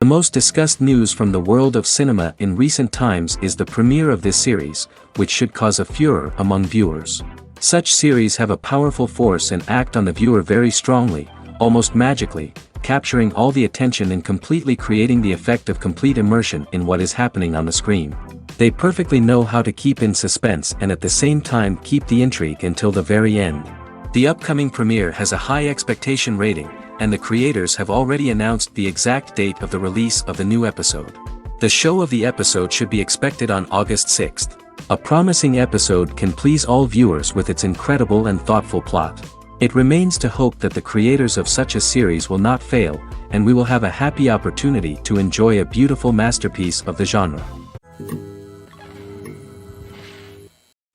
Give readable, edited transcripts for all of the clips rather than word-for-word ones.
most discussed news from the world of cinema in recent times is the premiere of this series, which should cause a furor among viewers. Such series have a powerful force and act on the viewer very strongly, almost magically, capturing all the attention and completely creating the effect of complete immersion in what is happening on the screen. They perfectly know how to keep in suspense and at the same time keep the intrigue until the very end. The upcoming premiere has a high expectation rating, and the creators have already announced the exact date of the release of the new episode. The show of the episode should be expected on August 6th. A promising episode can please all viewers with its incredible and thoughtful plot. It remains to hope that the creators of such a series will not fail, and we will have a happy opportunity to enjoy a beautiful masterpiece of the genre.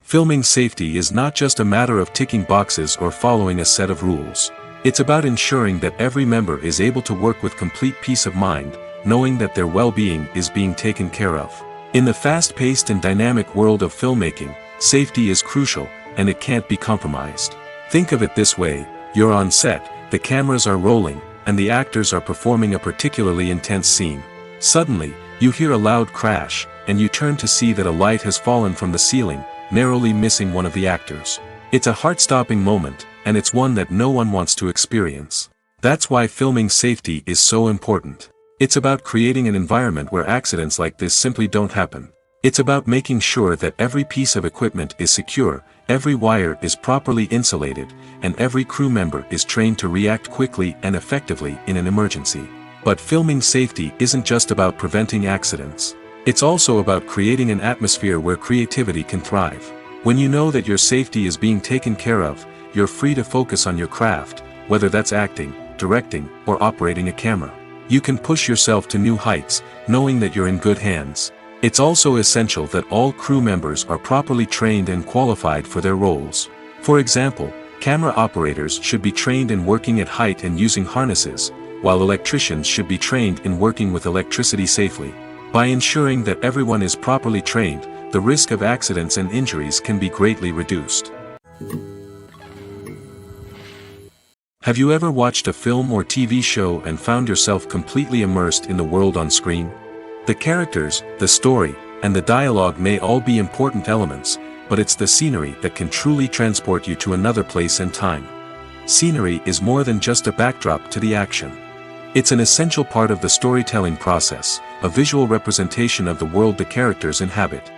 Filming safety is not just a matter of ticking boxes or following a set of rules. It's about ensuring that every member is able to work with complete peace of mind, knowing that their well-being is being taken care of. In the fast-paced and dynamic world of filmmaking, safety is crucial, and it can't be compromised. Think of it this way: you're on set, the cameras are rolling, and the actors are performing a particularly intense scene. Suddenly, you hear a loud crash, and you turn to see that a light has fallen from the ceiling, narrowly missing one of the actors. It's a heart-stopping moment, and it's one that no one wants to experience. That's why filming safety is so important. It's about creating an environment where accidents like this simply don't happen. It's about making sure that every piece of equipment is secure, every wire is properly insulated, and every crew member is trained to react quickly and effectively in an emergency. But filming safety isn't just about preventing accidents. It's also about creating an atmosphere where creativity can thrive. When you know that your safety is being taken care of, you're free to focus on your craft, whether that's acting, directing, or operating a camera. You can push yourself to new heights, knowing that you're in good hands. It's also essential that all crew members are properly trained and qualified for their roles. For example, camera operators should be trained in working at height and using harnesses, while electricians should be trained in working with electricity safely. By ensuring that everyone is properly trained, the risk of accidents and injuries can be greatly reduced. Have you ever watched a film or TV show and found yourself completely immersed in the world on screen? The characters, the story, and the dialogue may all be important elements, but it's the scenery that can truly transport you to another place and time. Scenery is more than just a backdrop to the action. It's an essential part of the storytelling process, a visual representation of the world the characters inhabit.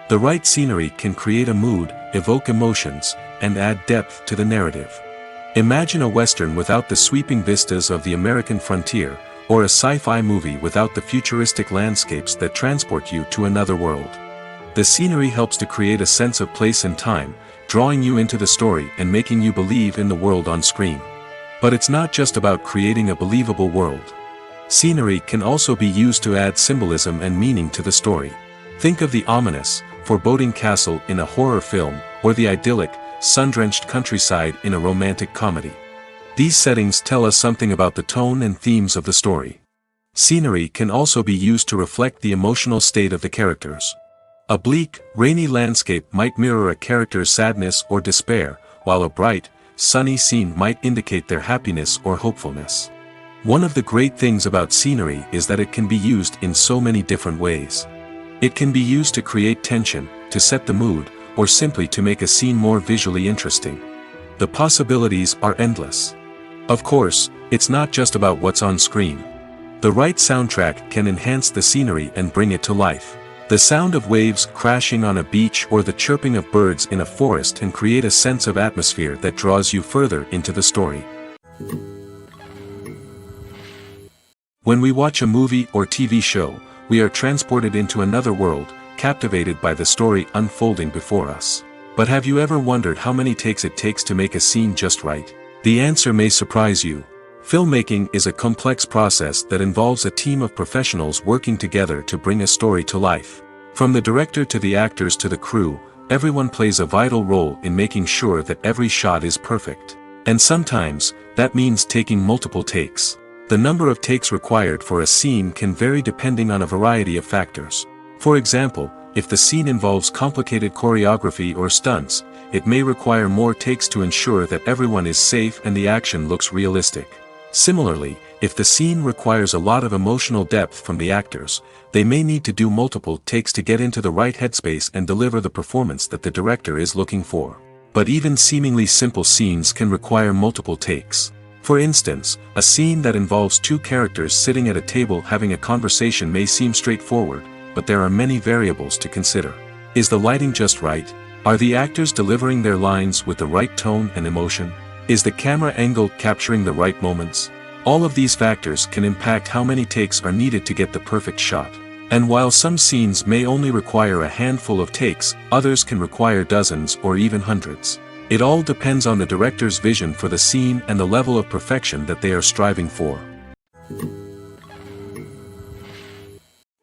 The right scenery can create a mood, evoke emotions, and add depth to the narrative. Imagine a Western without the sweeping vistas of the American frontier, or a sci-fi movie without the futuristic landscapes that transport you to another world. The scenery helps to create a sense of place and time, drawing you into the story and making you believe in the world on screen. But it's not just about creating a believable world. Scenery can also be used to add symbolism and meaning to the story. Think of the ominous, foreboding castle in a horror film, or the idyllic, sun-drenched countryside in a romantic comedy. These settings tell us something about the tone and themes of the story. Scenery can also be used to reflect the emotional state of the characters. A bleak, rainy landscape might mirror a character's sadness or despair, while a bright, sunny scene might indicate their happiness or hopefulness. One of the great things about scenery is that it can be used in so many different ways. It can be used to create tension, to set the mood, or simply to make a scene more visually interesting. The possibilities are endless. Of course, it's not just about what's on screen. The right soundtrack can enhance the scenery and bring it to life. The sound of waves crashing on a beach or the chirping of birds in a forest can create a sense of atmosphere that draws you further into the story. When we watch a movie or TV show, we are transported into another world, captivated by the story unfolding before us. But have you ever wondered how many takes it takes to make a scene just right? The answer may surprise you. Filmmaking is a complex process that involves a team of professionals working together to bring a story to life. From the director to the actors to the crew, everyone plays a vital role in making sure that every shot is perfect. And sometimes, that means taking multiple takes. The number of takes required for a scene can vary depending on a variety of factors. For example, if the scene involves complicated choreography or stunts, it may require more takes to ensure that everyone is safe and the action looks realistic. Similarly, If the scene requires a lot of emotional depth from the actors, they may need to do multiple takes to get into the right headspace and deliver the performance that the director is looking for. But even seemingly simple scenes can require multiple takes. For instance, a scene that involves two characters sitting at a table having a conversation may seem straightforward, but there are many variables to consider. Is the lighting just right? Are the actors delivering their lines with the right tone and emotion? Is the camera angle capturing the right moments? All of these factors can impact how many takes are needed to get the perfect shot. And while some scenes may only require a handful of takes, others can require dozens or even hundreds. It all depends on the director's vision for the scene and the level of perfection that they are striving for.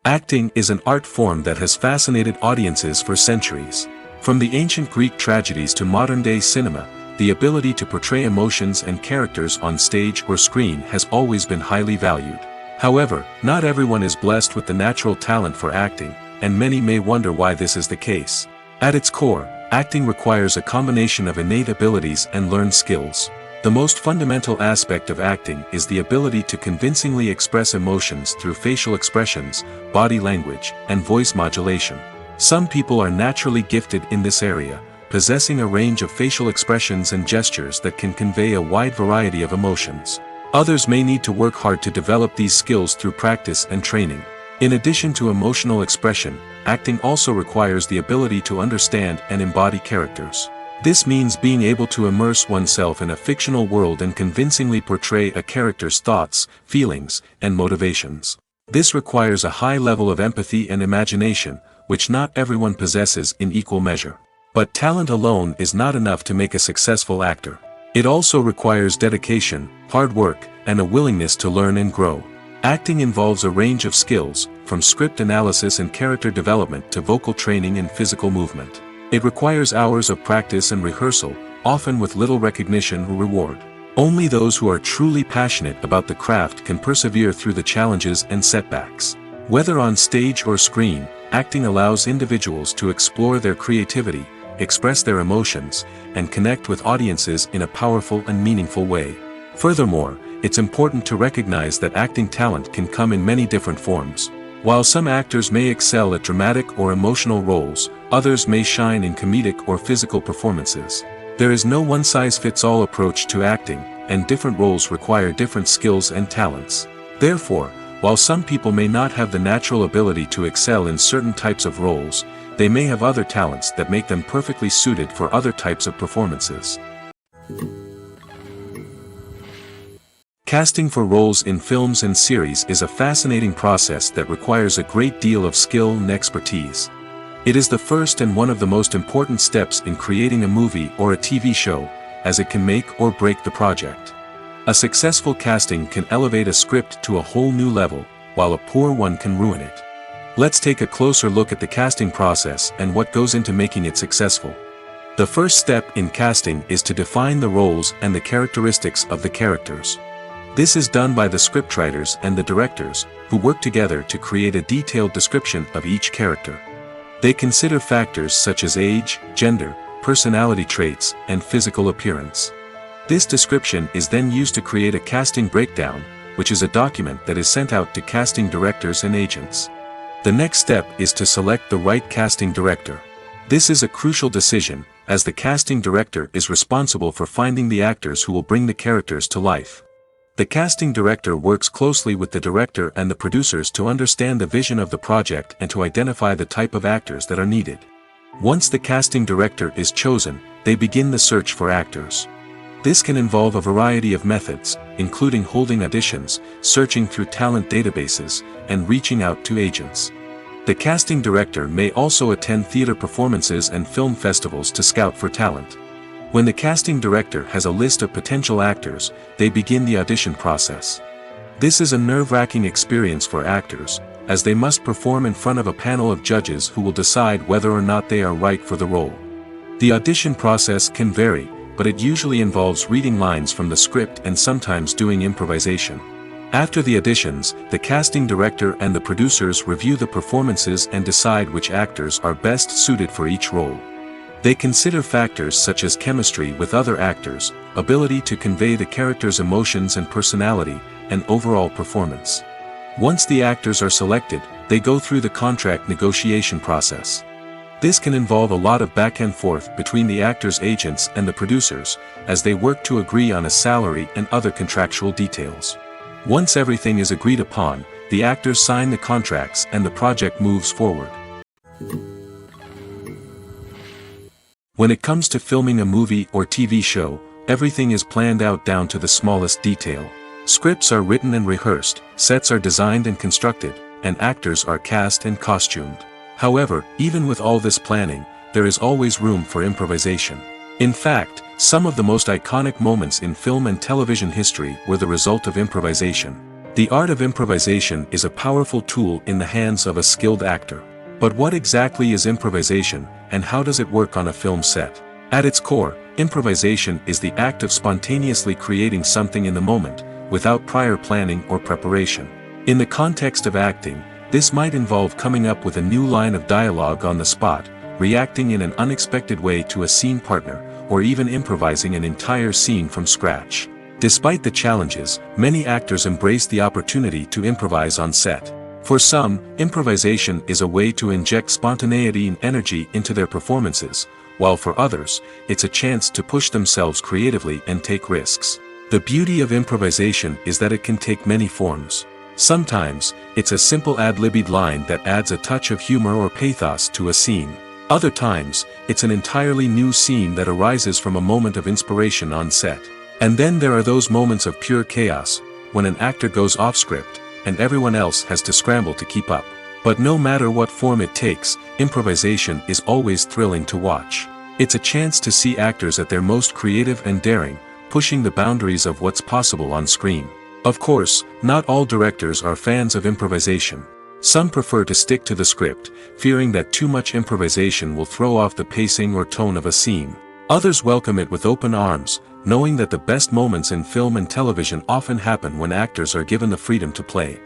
Acting is an art form that has fascinated audiences for centuries. From the ancient Greek tragedies to modern-day cinema, the ability to portray emotions and characters on stage or screen has always been highly valued. However, not everyone is blessed with the natural talent for acting, and many may wonder why this is the case. At its core, acting requires a combination of innate abilities and learned skills. The most fundamental aspect of acting is the ability to convincingly express emotions through facial expressions, body language, and voice modulation. Some people are naturally gifted in this area, possessing a range of facial expressions and gestures that can convey a wide variety of emotions. Others may need to work hard to develop these skills through practice and training. In addition to emotional expression, acting also requires the ability to understand and embody characters. This means being able to immerse oneself in a fictional world and convincingly portray a character's thoughts, feelings, and motivations. This requires a high level of empathy and imagination, which not everyone possesses in equal measure. But talent alone is not enough to make a successful actor. It also requires dedication, hard work, and a willingness to learn and grow. Acting involves a range of skills, from script analysis and character development to vocal training and physical movement. It requires hours of practice and rehearsal, often with little recognition or reward. Only those who are truly passionate about the craft can persevere through the challenges and setbacks. Whether on stage or screen, acting allows individuals to explore their creativity, express their emotions, and connect with audiences in a powerful and meaningful way. Furthermore, it's important to recognize that acting talent can come in many different forms. While some actors may excel at dramatic or emotional roles, others may shine in comedic or physical performances. There is no one-size-fits-all approach to acting, and different roles require different skills and talents. Therefore, while some people may not have the natural ability to excel in certain types of roles, they may have other talents that make them perfectly suited for other types of performances. Casting for roles in films and series is a fascinating process that requires a great deal of skill and expertise. It is the first and one of the most important steps in creating a movie or a TV show, as it can make or break the project. A successful casting can elevate a script to a whole new level, while a poor one can ruin it. Let's take a closer look at the casting process and what goes into making it successful. The first step in casting is to define the roles and the characteristics of the characters. This is done by the scriptwriters and the directors, who work together to create a detailed description of each character. They consider factors such as age, gender, personality traits, and physical appearance. This description is then used to create a casting breakdown, which is a document that is sent out to casting directors and agents. The next step is to select the right casting director. This is a crucial decision, as the casting director is responsible for finding the actors who will bring the characters to life. The casting director works closely with the director and the producers to understand the vision of the project and to identify the type of actors that are needed. Once the casting director is chosen, they begin the search for actors. This can involve a variety of methods, including holding auditions, searching through talent databases, and reaching out to agents. The casting director may also attend theater performances and film festivals to scout for talent. When the casting director has a list of potential actors, they begin the audition process. This is a nerve-wracking experience for actors, as they must perform in front of a panel of judges who will decide whether or not they are right for the role. The audition process can vary, but it usually involves reading lines from the script and sometimes doing improvisation. After the auditions, the casting director and the producers review the performances and decide which actors are best suited for each role. They consider factors such as chemistry with other actors, ability to convey the character's emotions and personality, and overall performance. Once the actors are selected, they go through the contract negotiation process. This can involve a lot of back and forth between the actors' agents and the producers, as they work to agree on a salary and other contractual details. Once everything is agreed upon, the actors sign the contracts and the project moves forward. When it comes to filming a movie or TV show, everything is planned out down to the smallest detail. Scripts are written and rehearsed, sets are designed and constructed, and actors are cast and costumed. However, even with all this planning, there is always room for improvisation. In fact, some of the most iconic moments in film and television history were the result of improvisation. The art of improvisation is a powerful tool in the hands of a skilled actor. But what exactly is improvisation, and how does it work on a film set? At its core, improvisation is the act of spontaneously creating something in the moment, without prior planning or preparation. In the context of acting, this might involve coming up with a new line of dialogue on the spot, reacting in an unexpected way to a scene partner, or even improvising an entire scene from scratch. Despite the challenges, many actors embrace the opportunity to improvise on set. For some, improvisation is a way to inject spontaneity and energy into their performances, while for others, it's a chance to push themselves creatively and take risks. The beauty of improvisation is that it can take many forms. Sometimes, it's a simple ad-libbed line that adds a touch of humor or pathos to a scene. Other times, it's an entirely new scene that arises from a moment of inspiration on set. And then there are those moments of pure chaos, when an actor goes off script, and everyone else has to scramble to keep up. But no matter what form it takes, improvisation is always thrilling to watch. It's a chance to see actors at their most creative and daring, pushing the boundaries of what's possible on screen. Of course, not all directors are fans of improvisation. Some prefer to stick to the script, fearing that too much improvisation will throw off the pacing or tone of a scene. Others welcome it with open arms, knowing that the best moments in film and television often happen when actors are given the freedom to play.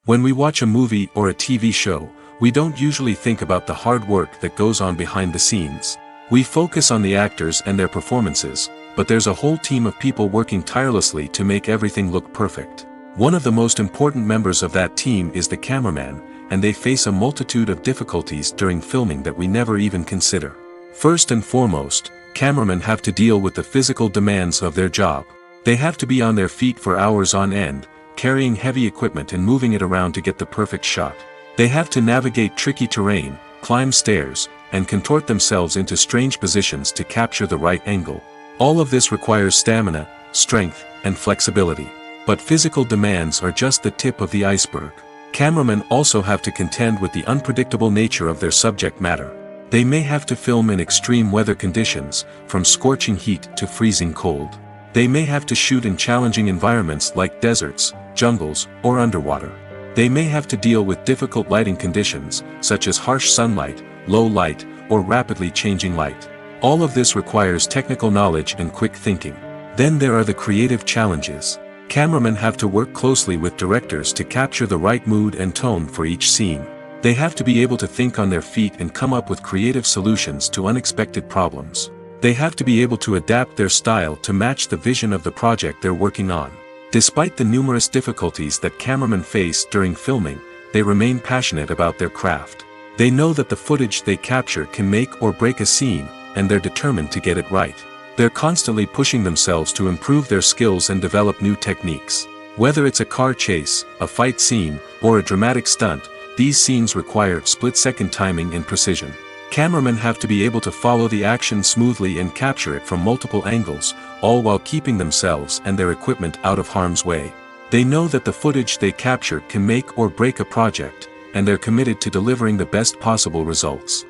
When we watch a movie or a TV show, we don't usually think about the hard work that goes on behind the scenes. We focus on the actors and their performances, but there's a whole team of people working tirelessly to make everything look perfect. One of the most important members of that team is the cameraman, and they face a multitude of difficulties during filming that we never even consider. First and foremost, cameramen have to deal with the physical demands of their job. They have to be on their feet for hours on end, carrying heavy equipment and moving it around to get the perfect shot. They have to navigate tricky terrain, climb stairs, and contort themselves into strange positions to capture the right angle. All of this requires stamina, strength, and flexibility. But physical demands are just the tip of the iceberg. Cameramen also have to contend with the unpredictable nature of their subject matter. They may have to film in extreme weather conditions, from scorching heat to freezing cold. They may have to shoot in challenging environments like deserts, jungles, or underwater. They may have to deal with difficult lighting conditions, such as harsh sunlight, low light, or rapidly changing light. All of this requires technical knowledge and quick thinking. Then there are the creative challenges. Cameramen have to work closely with directors to capture the right mood and tone for each scene. They have to be able to think on their feet and come up with creative solutions to unexpected problems. They have to be able to adapt their style to match the vision of the project they're working on. Despite the numerous difficulties that cameramen face during filming, they remain passionate about their craft. They know that the footage they capture can make or break a scene, and they're determined to get it right. They're constantly pushing themselves to improve their skills and develop new techniques. Whether it's a car chase, a fight scene, or a dramatic stunt, these scenes require split-second timing and precision. Cameramen have to be able to follow the action smoothly and capture it from multiple angles, all while keeping themselves and their equipment out of harm's way. They know that the footage they capture can make or break a project, and they're committed to delivering the best possible results.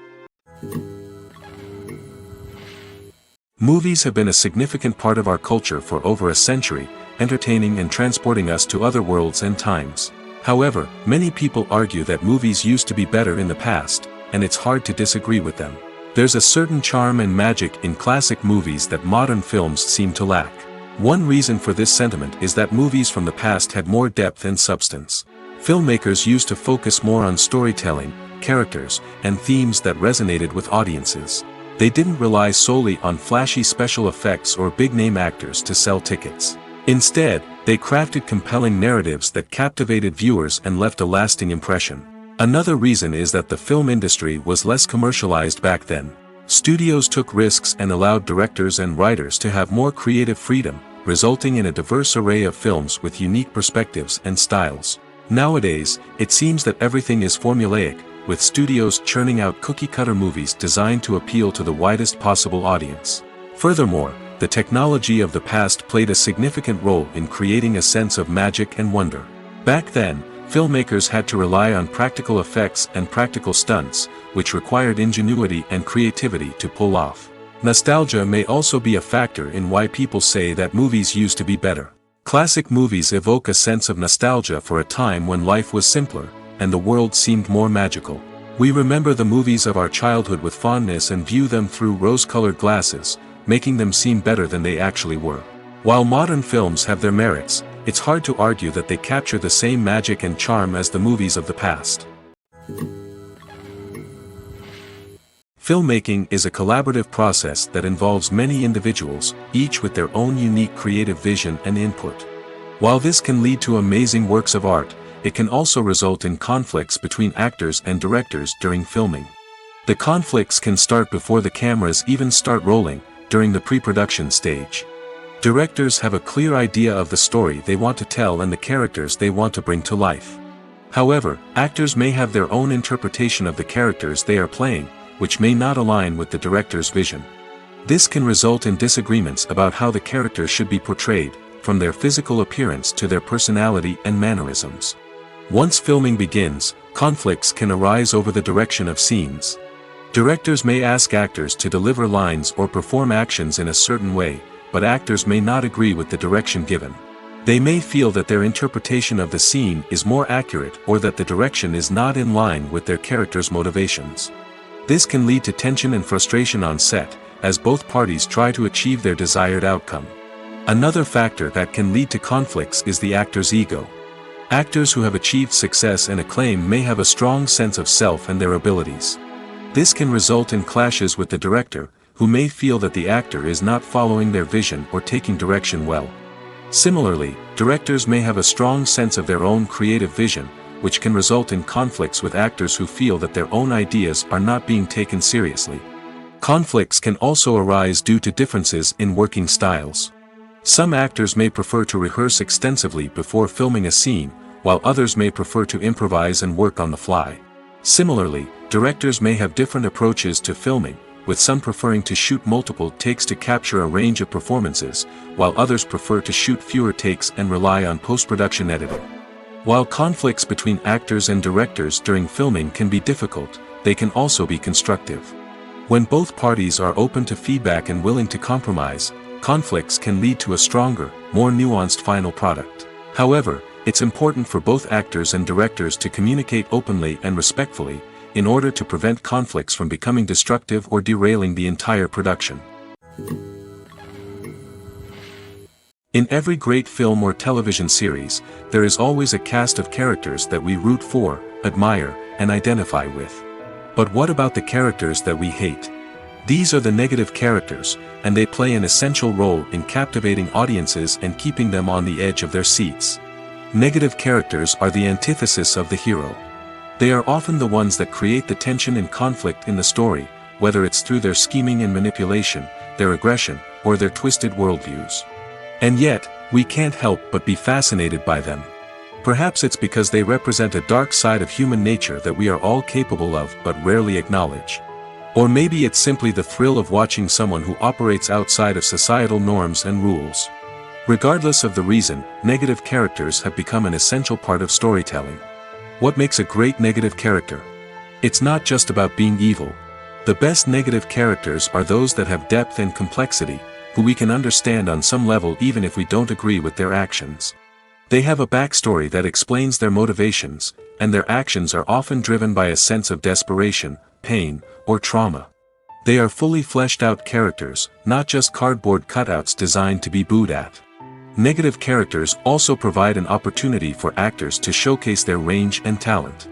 Movies have been a significant part of our culture for over a century, entertaining and transporting us to other worlds and times. However, many people argue that movies used to be better in the past, and it's hard to disagree with them. There's a certain charm and magic in classic movies that modern films seem to lack. One reason for this sentiment is that movies from the past had more depth and substance. Filmmakers used to focus more on storytelling, characters, and themes that resonated with audiences. They didn't rely solely on flashy special effects or big-name actors to sell tickets. Instead, they crafted compelling narratives that captivated viewers and left a lasting impression. Another reason is that the film industry was less commercialized back then. Studios took risks and allowed directors and writers to have more creative freedom, resulting in a diverse array of films with unique perspectives and styles. Nowadays, it seems that everything is formulaic, with studios churning out cookie-cutter movies designed to appeal to the widest possible audience. Furthermore, the technology of the past played a significant role in creating a sense of magic and wonder. Back then, filmmakers had to rely on practical effects and practical stunts, which required ingenuity and creativity to pull off. Nostalgia may also be a factor in why people say that movies used to be better. Classic movies evoke a sense of nostalgia for a time when life was simpler, and the world seemed more magical. We remember the movies of our childhood with fondness and view them through rose-colored glasses, making them seem better than they actually were. While modern films have their merits, it's hard to argue that they capture the same magic and charm as the movies of the past. Filmmaking is a collaborative process that involves many individuals, each with their own unique creative vision and input. While this can lead to amazing works of art, it can also result in conflicts between actors and directors during filming. The conflicts can start before the cameras even start rolling, during the pre-production stage. Directors have a clear idea of the story they want to tell and the characters they want to bring to life. However, actors may have their own interpretation of the characters they are playing, which may not align with the director's vision. This can result in disagreements about how the characters should be portrayed, from their physical appearance to their personality and mannerisms. Once filming begins, conflicts can arise over the direction of scenes. Directors may ask actors to deliver lines or perform actions in a certain way, but actors may not agree with the direction given. They may feel that their interpretation of the scene is more accurate or that the direction is not in line with their character's motivations. This can lead to tension and frustration on set, as both parties try to achieve their desired outcome. Another factor that can lead to conflicts is the actor's ego. Actors who have achieved success and acclaim may have a strong sense of self and their abilities. This can result in clashes with the director, who may feel that the actor is not following their vision or taking direction well. Similarly, directors may have a strong sense of their own creative vision, which can result in conflicts with actors who feel that their own ideas are not being taken seriously. Conflicts can also arise due to differences in working styles. Some actors may prefer to rehearse extensively before filming a scene, while others may prefer to improvise and work on the fly. Similarly, directors may have different approaches to filming, with some preferring to shoot multiple takes to capture a range of performances, while others prefer to shoot fewer takes and rely on post-production editing. While conflicts between actors and directors during filming can be difficult, they can also be constructive. When both parties are open to feedback and willing to compromise, conflicts can lead to a stronger, more nuanced final product. However, it's important for both actors and directors to communicate openly and respectfully, in order to prevent conflicts from becoming destructive or derailing the entire production. In every great film or television series, there is always a cast of characters that we root for, admire, and identify with. But what about the characters that we hate? These are the negative characters, and they play an essential role in captivating audiences and keeping them on the edge of their seats. Negative characters are the antithesis of the hero. They are often the ones that create the tension and conflict in the story, whether it's through their scheming and manipulation, their aggression, or their twisted worldviews. And yet, we can't help but be fascinated by them. Perhaps it's because they represent a dark side of human nature that we are all capable of but rarely acknowledge. Or maybe it's simply the thrill of watching someone who operates outside of societal norms and rules. Regardless of the reason, negative characters have become an essential part of storytelling. What makes a great negative character? It's not just about being evil. The best negative characters are those that have depth and complexity, who we can understand on some level even if we don't agree with their actions. They have a backstory that explains their motivations, and their actions are often driven by a sense of desperation, pain, or trauma. They are fully fleshed out characters, not just cardboard cutouts designed to be booed at. Negative characters also provide an opportunity for actors to showcase their range and talent.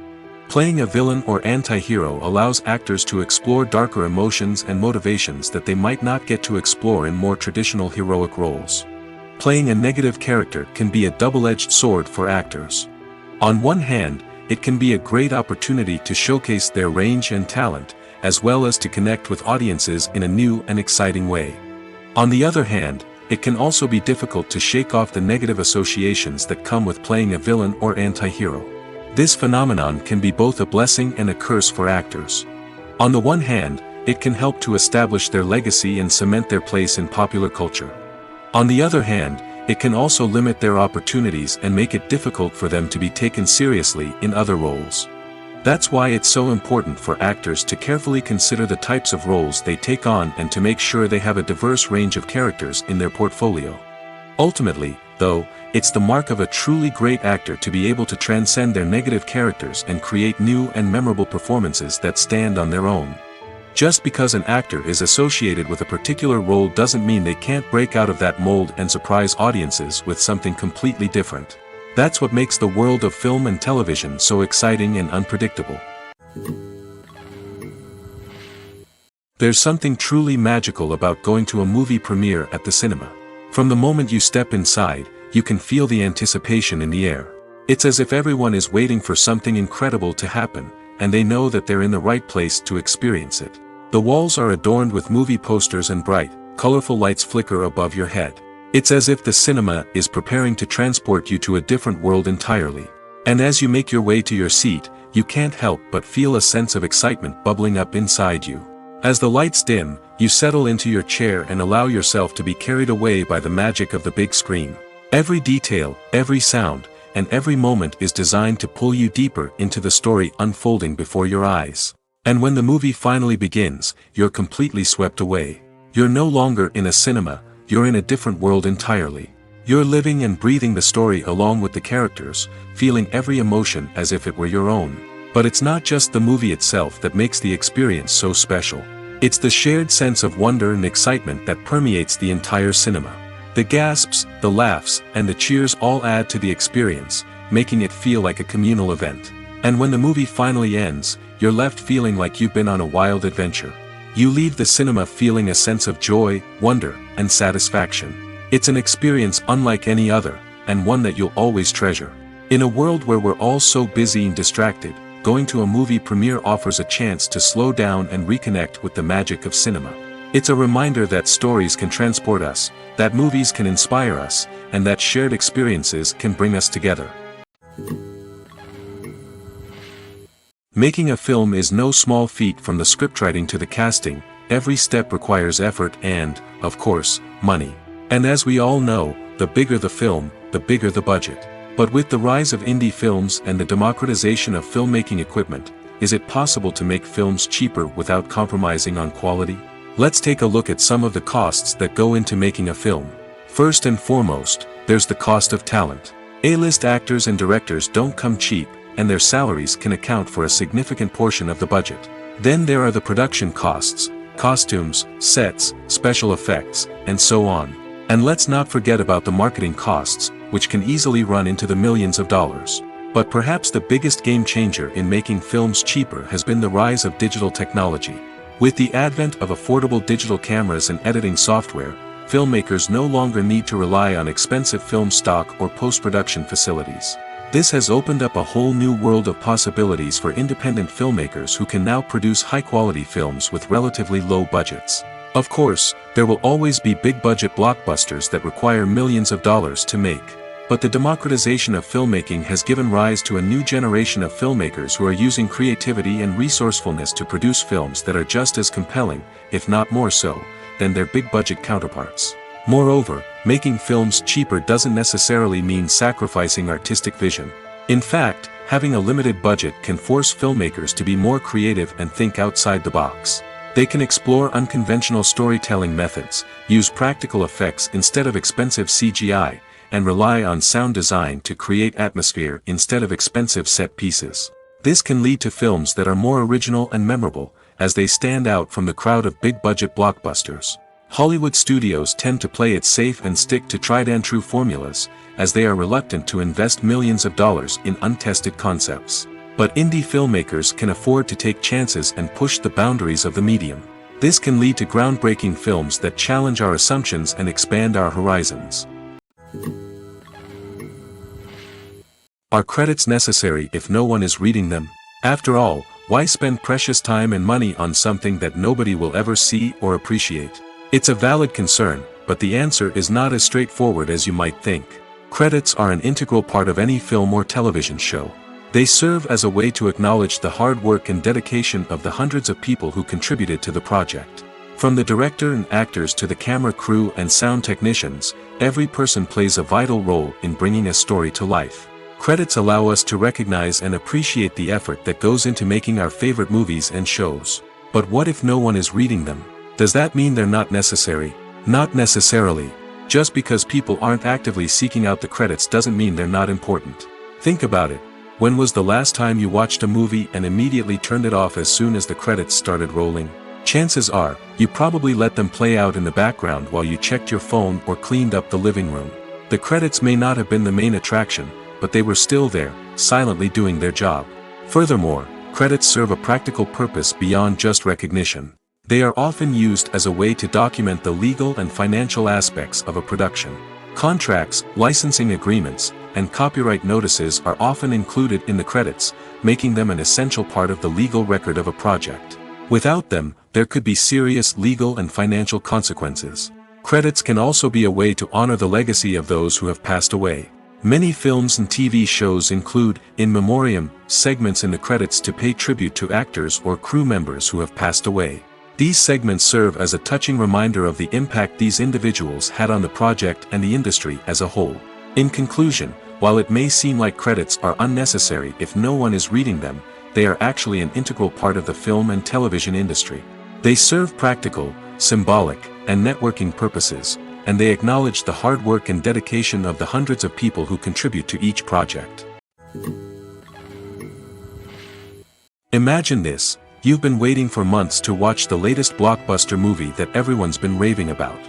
Playing a villain or anti-hero allows actors to explore darker emotions and motivations that they might not get to explore in more traditional heroic roles. Playing a negative character can be a double-edged sword for actors. On one hand, it can be a great opportunity to showcase their range and talent, as well as to connect with audiences in a new and exciting way. On the other hand, it can also be difficult to shake off the negative associations that come with playing a villain or anti-hero. This phenomenon can be both a blessing and a curse for actors. On the one hand, it can help to establish their legacy and cement their place in popular culture. On the other hand, it can also limit their opportunities and make it difficult for them to be taken seriously in other roles. That's why it's so important for actors to carefully consider the types of roles they take on and to make sure they have a diverse range of characters in their portfolio. Ultimately, though, it's the mark of a truly great actor to be able to transcend their negative characters and create new and memorable performances that stand on their own. Just because an actor is associated with a particular role doesn't mean they can't break out of that mold and surprise audiences with something completely different. That's what makes the world of film and television so exciting and unpredictable. There's something truly magical about going to a movie premiere at the cinema. From the moment you step inside, you can feel the anticipation in the air. It's as if everyone is waiting for something incredible to happen, and they know that they're in the right place to experience it. The walls are adorned with movie posters and bright, colorful lights flicker above your head. It's as if the cinema is preparing to transport you to a different world entirely. And as you make your way to your seat, you can't help but feel a sense of excitement bubbling up inside you. As the lights dim, you settle into your chair and allow yourself to be carried away by the magic of the big screen. Every detail, every sound, and every moment is designed to pull you deeper into the story unfolding before your eyes. And when the movie finally begins, you're completely swept away. You're no longer in a cinema, you're in a different world entirely. You're living and breathing the story along with the characters, feeling every emotion as if it were your own. But it's not just the movie itself that makes the experience so special. It's the shared sense of wonder and excitement that permeates the entire cinema. The gasps, the laughs, and the cheers all add to the experience, making it feel like a communal event. And when the movie finally ends, you're left feeling like you've been on a wild adventure. You leave the cinema feeling a sense of joy, wonder, and satisfaction. It's an experience unlike any other, and one that you'll always treasure. In a world where we're all so busy and distracted, going to a movie premiere offers a chance to slow down and reconnect with the magic of cinema. It's a reminder that stories can transport us, that movies can inspire us, and that shared experiences can bring us together. Making a film is no small feat. From the scriptwriting to the casting, every step requires effort and, of course, money. And as we all know, the bigger the film, the bigger the budget. But with the rise of indie films and the democratization of filmmaking equipment, is it possible to make films cheaper without compromising on quality? Let's take a look at some of the costs that go into making a film. First and foremost, there's the cost of talent. A-list actors and directors don't come cheap, and their salaries can account for a significant portion of the budget. Then there are the production costs, costumes, sets, special effects, and so on. And let's not forget about the marketing costs, which can easily run into the millions of dollars. But perhaps the biggest game changer in making films cheaper has been the rise of digital technology. With the advent of affordable digital cameras and editing software, filmmakers no longer need to rely on expensive film stock or post-production facilities. This has opened up a whole new world of possibilities for independent filmmakers who can now produce high-quality films with relatively low budgets. Of course, there will always be big-budget blockbusters that require millions of dollars to make. But the democratization of filmmaking has given rise to a new generation of filmmakers who are using creativity and resourcefulness to produce films that are just as compelling, if not more so, than their big-budget counterparts. Moreover, making films cheaper doesn't necessarily mean sacrificing artistic vision. In fact, having a limited budget can force filmmakers to be more creative and think outside the box. They can explore unconventional storytelling methods, use practical effects instead of expensive CGI, and rely on sound design to create atmosphere instead of expensive set pieces. This can lead to films that are more original and memorable, as they stand out from the crowd of big-budget blockbusters. Hollywood studios tend to play it safe and stick to tried-and-true formulas, as they are reluctant to invest millions of dollars in untested concepts. But indie filmmakers can afford to take chances and push the boundaries of the medium. This can lead to groundbreaking films that challenge our assumptions and expand our horizons. Are credits necessary if no one is reading them? After all, why spend precious time and money on something that nobody will ever see or appreciate? It's a valid concern, but the answer is not as straightforward as you might think. Credits are an integral part of any film or television show. They serve as a way to acknowledge the hard work and dedication of the hundreds of people who contributed to the project. From the director and actors to the camera crew and sound technicians, every person plays a vital role in bringing a story to life. Credits allow us to recognize and appreciate the effort that goes into making our favorite movies and shows. But what if no one is reading them? Does that mean they're not necessary? Not necessarily. Just because people aren't actively seeking out the credits doesn't mean they're not important. Think about it. When was the last time you watched a movie and immediately turned it off as soon as the credits started rolling? Chances are, you probably let them play out in the background while you checked your phone or cleaned up the living room. The credits may not have been the main attraction, but they were still there, silently doing their job. Furthermore, credits serve a practical purpose beyond just recognition. They are often used as a way to document the legal and financial aspects of a production. Contracts, licensing agreements, and copyright notices are often included in the credits, making them an essential part of the legal record of a project. Without them, there could be serious legal and financial consequences. Credits can also be a way to honor the legacy of those who have passed away. Many films and TV shows include, in memoriam, segments in the credits to pay tribute to actors or crew members who have passed away. These segments serve as a touching reminder of the impact these individuals had on the project and the industry as a whole. In conclusion, while it may seem like credits are unnecessary if no one is reading them, they are actually an integral part of the film and television industry. They serve practical, symbolic, and networking purposes, and they acknowledge the hard work and dedication of the hundreds of people who contribute to each project. Imagine this: you've been waiting for months to watch the latest blockbuster movie that everyone's been raving about.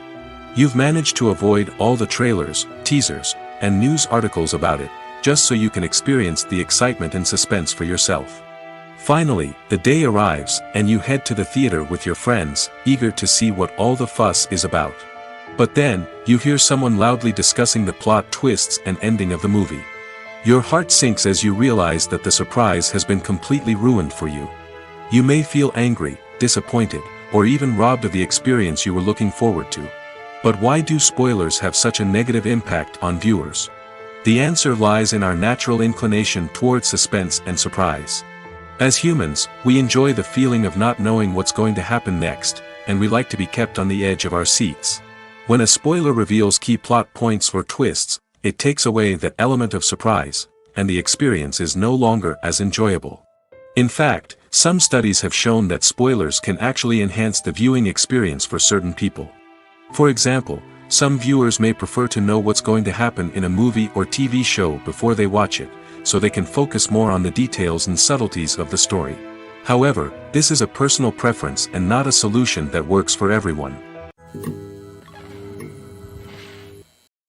You've managed to avoid all the trailers, teasers, and news articles about it, just so you can experience the excitement and suspense for yourself. Finally, the day arrives, and you head to the theater with your friends, eager to see what all the fuss is about. But then, you hear someone loudly discussing the plot twists and ending of the movie. Your heart sinks as you realize that the surprise has been completely ruined for you. You may feel angry, disappointed, or even robbed of the experience you were looking forward to. But why do spoilers have such a negative impact on viewers? The answer lies in our natural inclination toward suspense and surprise. As humans, we enjoy the feeling of not knowing what's going to happen next, and we like to be kept on the edge of our seats. When a spoiler reveals key plot points or twists, it takes away that element of surprise, and the experience is no longer as enjoyable. In fact, some studies have shown that spoilers can actually enhance the viewing experience for certain people. For example, some viewers may prefer to know what's going to happen in a movie or TV show before they watch it, so they can focus more on the details and subtleties of the story. However, this is a personal preference and not a solution that works for everyone.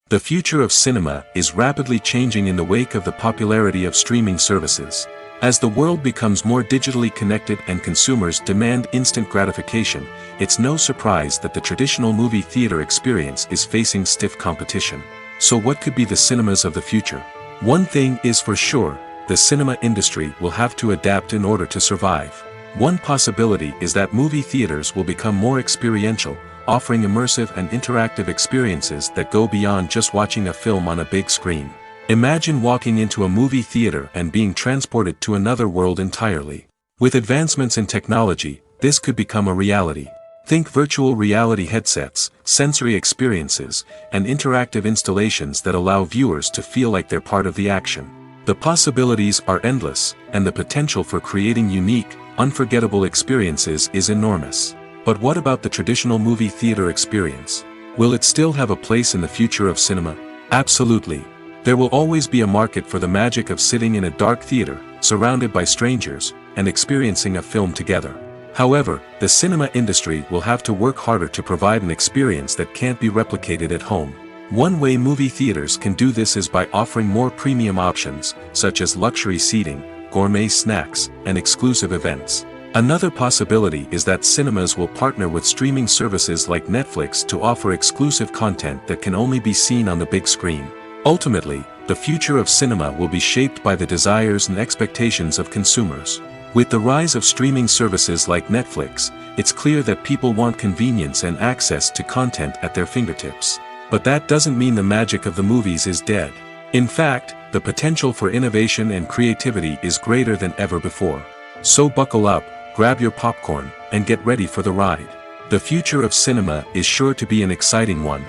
The future of cinema is rapidly changing in the wake of the popularity of streaming services. As the world becomes more digitally connected and consumers demand instant gratification, it's no surprise that the traditional movie theater experience is facing stiff competition. So what could be the cinemas of the future? One thing is for sure: the cinema industry will have to adapt in order to survive. One possibility is that movie theaters will become more experiential, offering immersive and interactive experiences that go beyond just watching a film on a big screen. Imagine walking into a movie theater and being transported to another world entirely. With advancements in technology, this could become a reality. Think virtual reality headsets, sensory experiences, and interactive installations that allow viewers to feel like they're part of the action. The possibilities are endless, and the potential for creating unique, unforgettable experiences is enormous. But what about the traditional movie theater experience? Will it still have a place in the future of cinema? Absolutely. There will always be a market for the magic of sitting in a dark theater, surrounded by strangers, and experiencing a film together. However, the cinema industry will have to work harder to provide an experience that can't be replicated at home. One way movie theaters can do this is by offering more premium options, such as luxury seating, gourmet snacks, and exclusive events. Another possibility is that cinemas will partner with streaming services like Netflix to offer exclusive content that can only be seen on the big screen. Ultimately, the future of cinema will be shaped by the desires and expectations of consumers. With the rise of streaming services like Netflix, it's clear that people want convenience and access to content at their fingertips. But that doesn't mean the magic of the movies is dead. In fact, the potential for innovation and creativity is greater than ever before. So buckle up, grab your popcorn, and get ready for the ride. The future of cinema is sure to be an exciting one.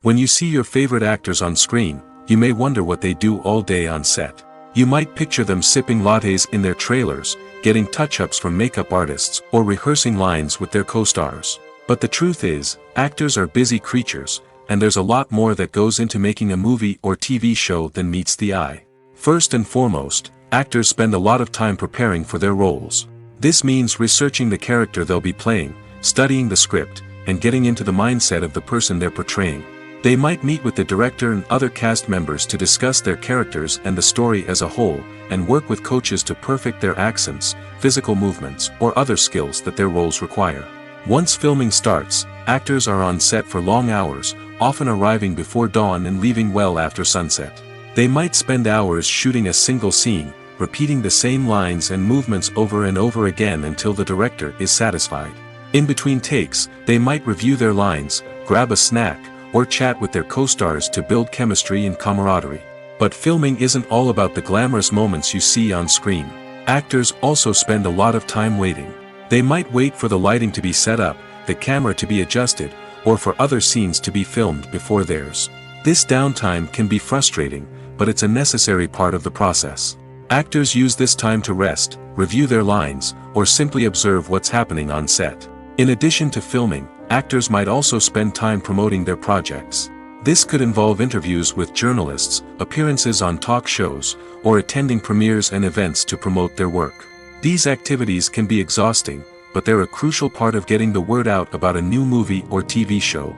When you see your favorite actors on screen, you may wonder what they do all day on set. You might picture them sipping lattes in their trailers, getting touch-ups from makeup artists, or rehearsing lines with their co-stars. But the truth is, actors are busy creatures, and there's a lot more that goes into making a movie or TV show than meets the eye. First and foremost, actors spend a lot of time preparing for their roles. This means researching the character they'll be playing, studying the script, and getting into the mindset of the person they're portraying. They might meet with the director and other cast members to discuss their characters and the story as a whole, and work with coaches to perfect their accents, physical movements, or other skills that their roles require. Once filming starts, actors are on set for long hours, often arriving before dawn and leaving well after sunset. They might spend hours shooting a single scene, repeating the same lines and movements over and over again until the director is satisfied. In between takes, they might review their lines, grab a snack, or chat with their co-stars to build chemistry and camaraderie. But filming isn't all about the glamorous moments you see on screen. Actors also spend a lot of time waiting. They might wait for the lighting to be set up, the camera to be adjusted, or for other scenes to be filmed before theirs. This downtime can be frustrating, but it's a necessary part of the process. Actors use this time to rest, review their lines, or simply observe what's happening on set. In addition to filming, actors might also spend time promoting their projects. This could involve interviews with journalists, appearances on talk shows, or attending premieres and events to promote their work. These activities can be exhausting, but they're a crucial part of getting the word out about a new movie or TV show.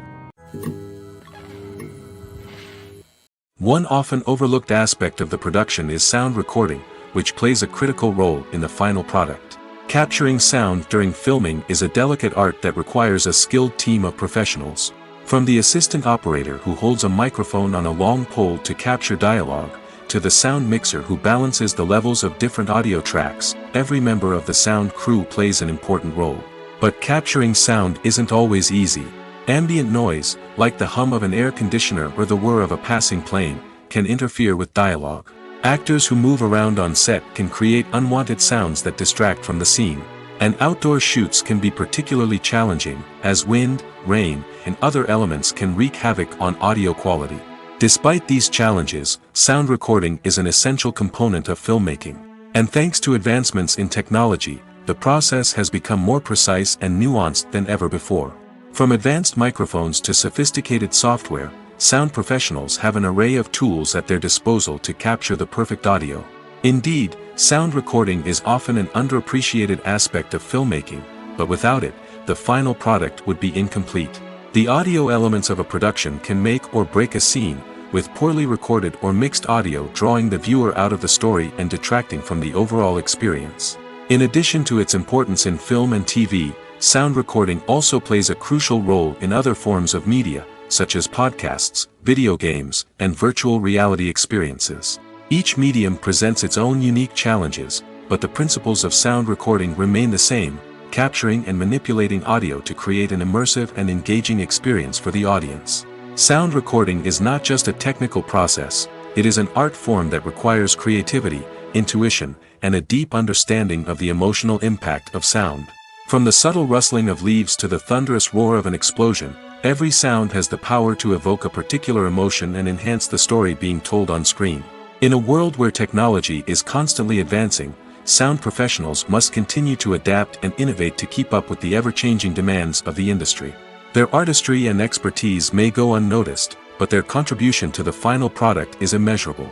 One often overlooked aspect of the production is sound recording, which plays a critical role in the final product. Capturing sound during filming is a delicate art that requires a skilled team of professionals. From the assistant operator who holds a microphone on a long pole to capture dialogue, to the sound mixer who balances the levels of different audio tracks, every member of the sound crew plays an important role. But capturing sound isn't always easy. Ambient noise, like the hum of an air conditioner or the whir of a passing plane, can interfere with dialogue. Actors who move around on set can create unwanted sounds that distract from the scene. And outdoor shoots can be particularly challenging, as wind, rain, and other elements can wreak havoc on audio quality. Despite these challenges, sound recording is an essential component of filmmaking. And thanks to advancements in technology, the process has become more precise and nuanced than ever before. From advanced microphones to sophisticated software, sound professionals have an array of tools at their disposal to capture the perfect audio. Indeed, sound recording is often an underappreciated aspect of filmmaking, but without it, the final product would be incomplete. The audio elements of a production can make or break a scene, with poorly recorded or mixed audio drawing the viewer out of the story and detracting from the overall experience. In addition to its importance in film and TV, sound recording also plays a crucial role in other forms of media, such as podcasts, video games, and virtual reality experiences. Each medium presents its own unique challenges, but the principles of sound recording remain the same, capturing and manipulating audio to create an immersive and engaging experience for the audience. Sound recording is not just a technical process, it is an art form that requires creativity, intuition, and a deep understanding of the emotional impact of sound. From the subtle rustling of leaves to the thunderous roar of an explosion, every sound has the power to evoke a particular emotion and enhance the story being told on screen. In a world where technology is constantly advancing, sound professionals must continue to adapt and innovate to keep up with the ever-changing demands of the industry. Their artistry and expertise may go unnoticed, but their contribution to the final product is immeasurable.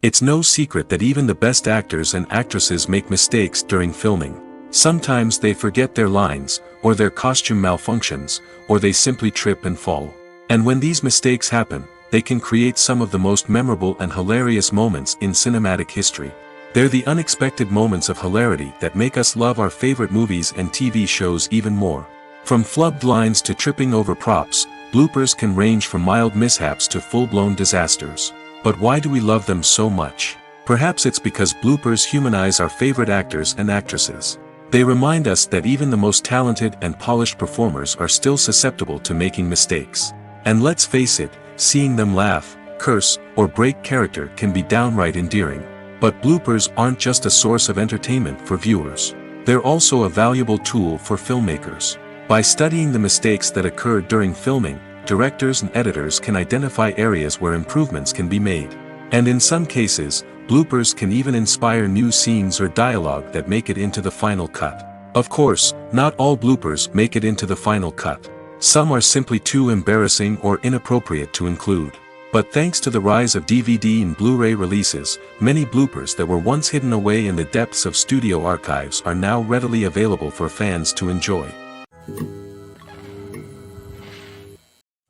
It's no secret that even the best actors and actresses make mistakes during filming. Sometimes they forget their lines, or their costume malfunctions, or they simply trip and fall. And when these mistakes happen, they can create some of the most memorable and hilarious moments in cinematic history. They're the unexpected moments of hilarity that make us love our favorite movies and TV shows even more. From flubbed lines to tripping over props, bloopers can range from mild mishaps to full-blown disasters. But why do we love them so much? Perhaps it's because bloopers humanize our favorite actors and actresses. They remind us that even the most talented and polished performers are still susceptible to making mistakes. And let's face it, seeing them laugh, curse, or break character can be downright endearing. But bloopers aren't just a source of entertainment for viewers. They're also a valuable tool for filmmakers. By studying the mistakes that occurred during filming, directors and editors can identify areas where improvements can be made. And in some cases, bloopers can even inspire new scenes or dialogue that make it into the final cut. Of course, not all bloopers make it into the final cut. Some are simply too embarrassing or inappropriate to include. But thanks to the rise of DVD and Blu-ray releases, many bloopers that were once hidden away in the depths of studio archives are now readily available for fans to enjoy.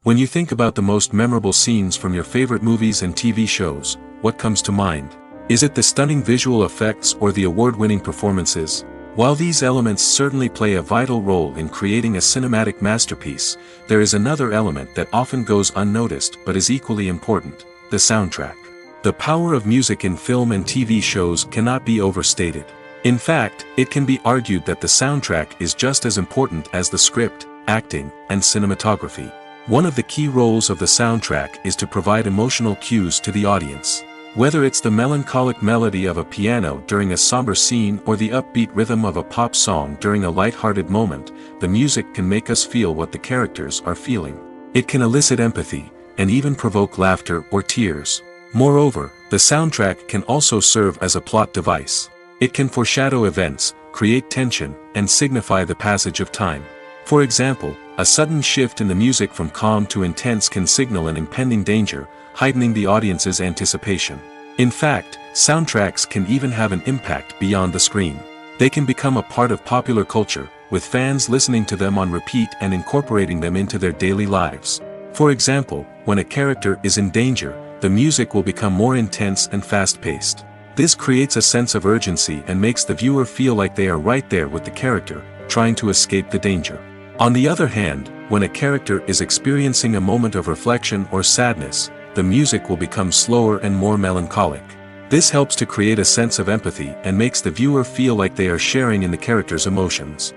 When you think about the most memorable scenes from your favorite movies and TV shows, what comes to mind? Is it the stunning visual effects or the award-winning performances? While these elements certainly play a vital role in creating a cinematic masterpiece, there is another element that often goes unnoticed but is equally important: the soundtrack. The power of music in film and TV shows cannot be overstated. In fact, it can be argued that the soundtrack is just as important as the script, acting, and cinematography. One of the key roles of the soundtrack is to provide emotional cues to the audience. Whether it's the melancholic melody of a piano during a somber scene or the upbeat rhythm of a pop song during a light-hearted moment, the music can make us feel what the characters are feeling. It can elicit empathy, and even provoke laughter or tears. Moreover, the soundtrack can also serve as a plot device. It can foreshadow events, create tension, and signify the passage of time. For example, a sudden shift in the music from calm to intense can signal an impending danger, heightening the audience's anticipation. In fact, soundtracks can even have an impact beyond the screen. They can become a part of popular culture, with fans listening to them on repeat and incorporating them into their daily lives. For example, when a character is in danger, the music will become more intense and fast-paced. This creates a sense of urgency and makes the viewer feel like they are right there with the character, trying to escape the danger. On the other hand, when a character is experiencing a moment of reflection or sadness, the music will become slower and more melancholic. This helps to create a sense of empathy and makes the viewer feel like they are sharing in the character's emotions.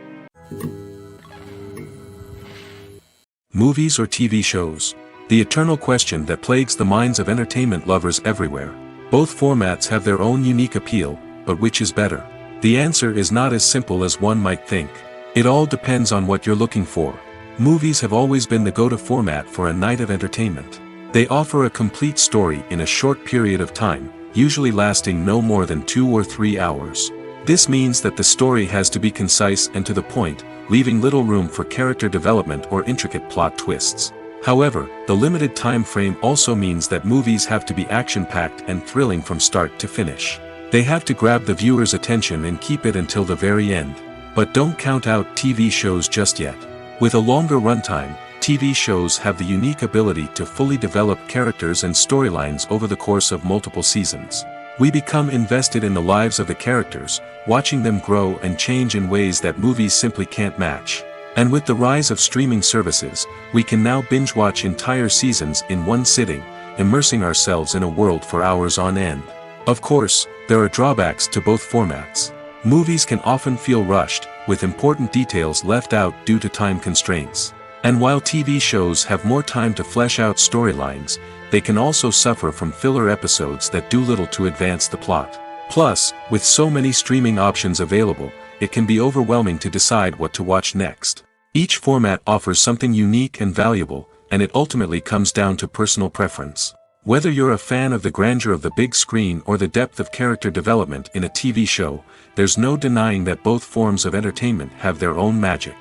Movies or TV shows? The eternal question that plagues the minds of entertainment lovers everywhere. Both formats have their own unique appeal, but which is better? The answer is not as simple as one might think. It all depends on what you're looking for. Movies have always been the go-to format for a night of entertainment. They offer a complete story in a short period of time, usually lasting no more than 2 or 3 hours. This means that the story has to be concise and to the point, leaving little room for character development or intricate plot twists. However, the limited time frame also means that movies have to be action-packed and thrilling from start to finish. They have to grab the viewer's attention and keep it until the very end. But don't count out TV shows just yet. With a longer runtime, TV shows have the unique ability to fully develop characters and storylines over the course of multiple seasons. We become invested in the lives of the characters, watching them grow and change in ways that movies simply can't match. And with the rise of streaming services, we can now binge-watch entire seasons in one sitting, immersing ourselves in a world for hours on end. Of course, there are drawbacks to both formats. Movies can often feel rushed, with important details left out due to time constraints. And while TV shows have more time to flesh out storylines, they can also suffer from filler episodes that do little to advance the plot. Plus, with so many streaming options available, it can be overwhelming to decide what to watch next. Each format offers something unique and valuable, and it ultimately comes down to personal preference. Whether you're a fan of the grandeur of the big screen or the depth of character development in a TV show, there's no denying that both forms of entertainment have their own magic.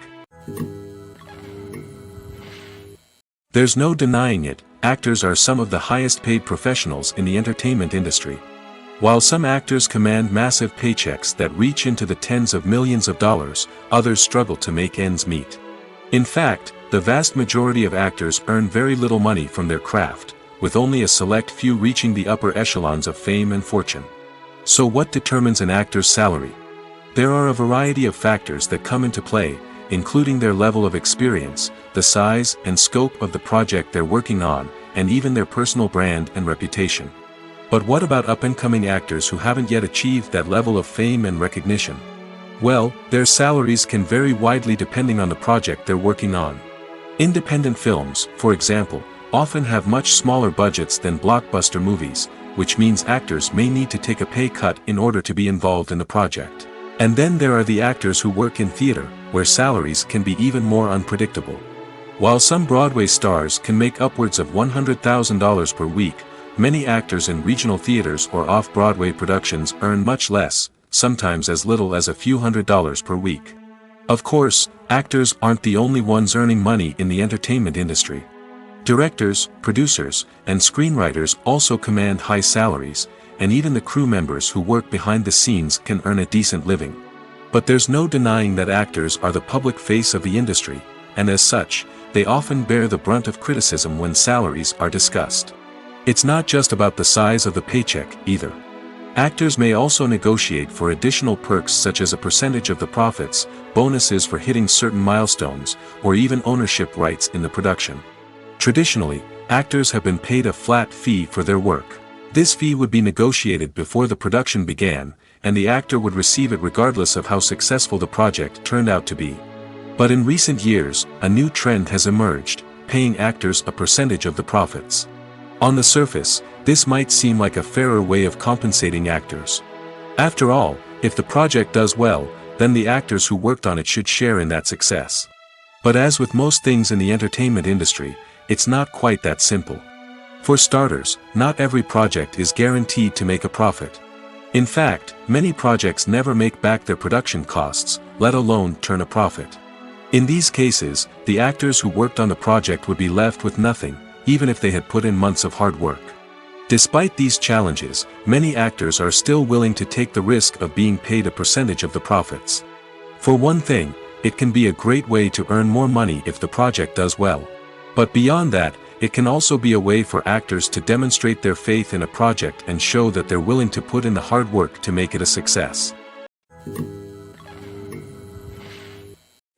There's no denying it, actors are some of the highest paid professionals in the entertainment industry. While some actors command massive paychecks that reach into the tens of millions of dollars, others struggle to make ends meet. In fact, The vast majority of actors earn very little money from their craft, with only a select few reaching the upper echelons of fame and fortune. So what determines an actor's salary? There are a variety of factors that come into play, including their level of experience, the size and scope of the project they're working on, and even their personal brand and reputation. But what about up-and-coming actors who haven't yet achieved that level of fame and recognition? Well, their salaries can vary widely depending on the project they're working on. Independent films, for example, often have much smaller budgets than blockbuster movies, which means actors may need to take a pay cut in order to be involved in the project. And then there are the actors who work in theater, where salaries can be even more unpredictable. While some Broadway stars can make upwards of $100,000 per week, many actors in regional theaters or off-Broadway productions earn much less, sometimes as little as a few $100s per week. Of course, actors aren't the only ones earning money in the entertainment industry. Directors, producers, and screenwriters also command high salaries, and even the crew members who work behind the scenes can earn a decent living. But there's no denying that actors are the public face of the industry, and as such, they often bear the brunt of criticism when salaries are discussed. It's not just about the size of the paycheck, either. Actors may also negotiate for additional perks such as a percentage of the profits, bonuses for hitting certain milestones, or even ownership rights in the production. Traditionally, actors have been paid a flat fee for their work. This fee would be negotiated before the production began, and the actor would receive it regardless of how successful the project turned out to be. But in recent years, a new trend has emerged, paying actors a percentage of the profits. On the surface, this might seem like a fairer way of compensating actors. After all, if the project does well, then the actors who worked on it should share in that success. But as with most things in the entertainment industry, it's not quite that simple. For starters, not every project is guaranteed to make a profit. In fact, many projects never make back their production costs, let alone turn a profit. In these cases, the actors who worked on the project would be left with nothing, even if they had put in months of hard work. Despite these challenges, many actors are still willing to take the risk of being paid a percentage of the profits. For one thing, it can be a great way to earn more money if the project does well. But beyond that, it can also be a way for actors to demonstrate their faith in a project and show that they're willing to put in the hard work to make it a success.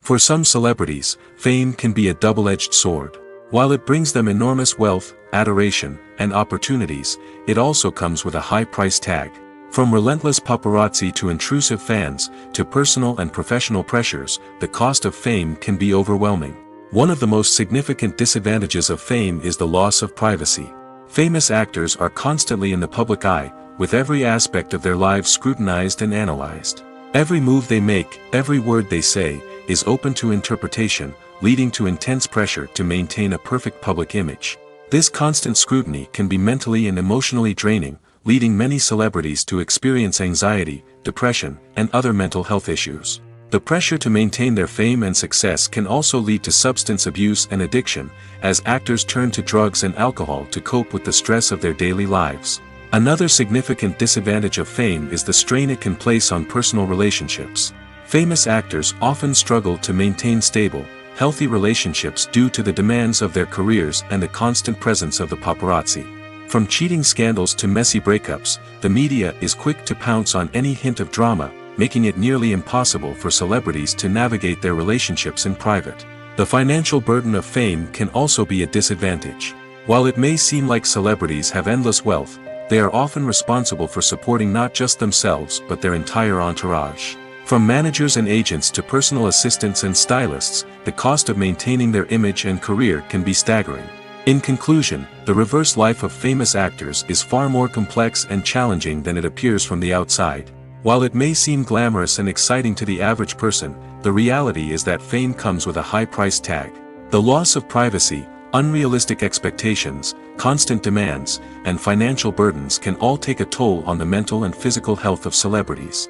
For some celebrities, fame can be a double-edged sword. While it brings them enormous wealth, adoration, and opportunities, it also comes with a high price tag. From relentless paparazzi to intrusive fans, to personal and professional pressures, the cost of fame can be overwhelming. One of the most significant disadvantages of fame is the loss of privacy. Famous actors are constantly in the public eye, with every aspect of their lives scrutinized and analyzed. Every move they make, every word they say, is open to interpretation, leading to intense pressure to maintain a perfect public image. This constant scrutiny can be mentally and emotionally draining, leading many celebrities to experience anxiety, depression, and other mental health issues. The pressure to maintain their fame and success can also lead to substance abuse and addiction, as actors turn to drugs and alcohol to cope with the stress of their daily lives. Another significant disadvantage of fame is the strain it can place on personal relationships. Famous actors often struggle to maintain stable, healthy relationships due to the demands of their careers and the constant presence of the paparazzi. From cheating scandals to messy breakups, the media is quick to pounce on any hint of drama, making it nearly impossible for celebrities to navigate their relationships in private. The financial burden of fame can also be a disadvantage. While it may seem like celebrities have endless wealth, they are often responsible for supporting not just themselves but their entire entourage. From managers and agents to personal assistants and stylists, the cost of maintaining their image and career can be staggering. In conclusion, the reverse life of famous actors is far more complex and challenging than it appears from the outside. While it may seem glamorous and exciting to the average person, the reality is that fame comes with a high price tag. The loss of privacy, unrealistic expectations, constant demands, and financial burdens can all take a toll on the mental and physical health of celebrities.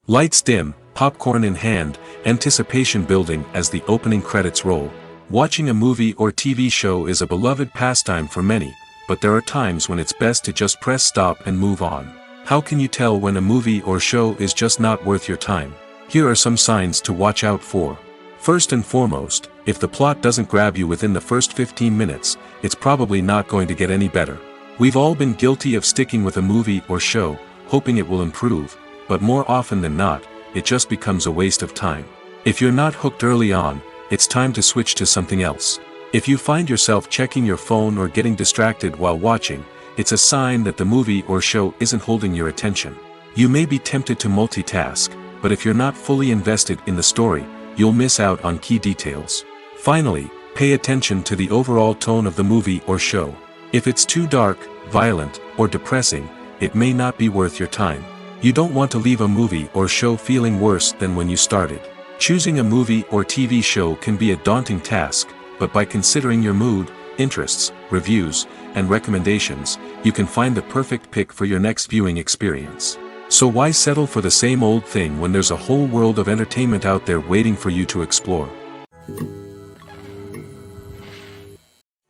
Lights dim, popcorn in hand, anticipation building as the opening credits roll. Watching a movie or TV show is a beloved pastime for many, but there are times when it's best to just press stop and move on. How can you tell when a movie or show is just not worth your time? Here are some signs to watch out for. First and foremost, if the plot doesn't grab you within the first 15 minutes, it's probably not going to get any better. We've all been guilty of sticking with a movie or show, hoping it will improve, but more often than not, it just becomes a waste of time. If you're not hooked early on, it's time to switch to something else. If you find yourself checking your phone or getting distracted while watching, it's a sign that the movie or show isn't holding your attention. You may be tempted to multitask, but if you're not fully invested in the story, you'll miss out on key details. Finally, pay attention to the overall tone of the movie or show. If it's too dark, violent, or depressing, it may not be worth your time. You don't want to leave a movie or show feeling worse than when you started. Choosing a movie or TV show can be a daunting task, but by considering your mood, interests, reviews, and recommendations, you can find the perfect pick for your next viewing experience. So why settle for the same old thing when there's a whole world of entertainment out there waiting for you to explore?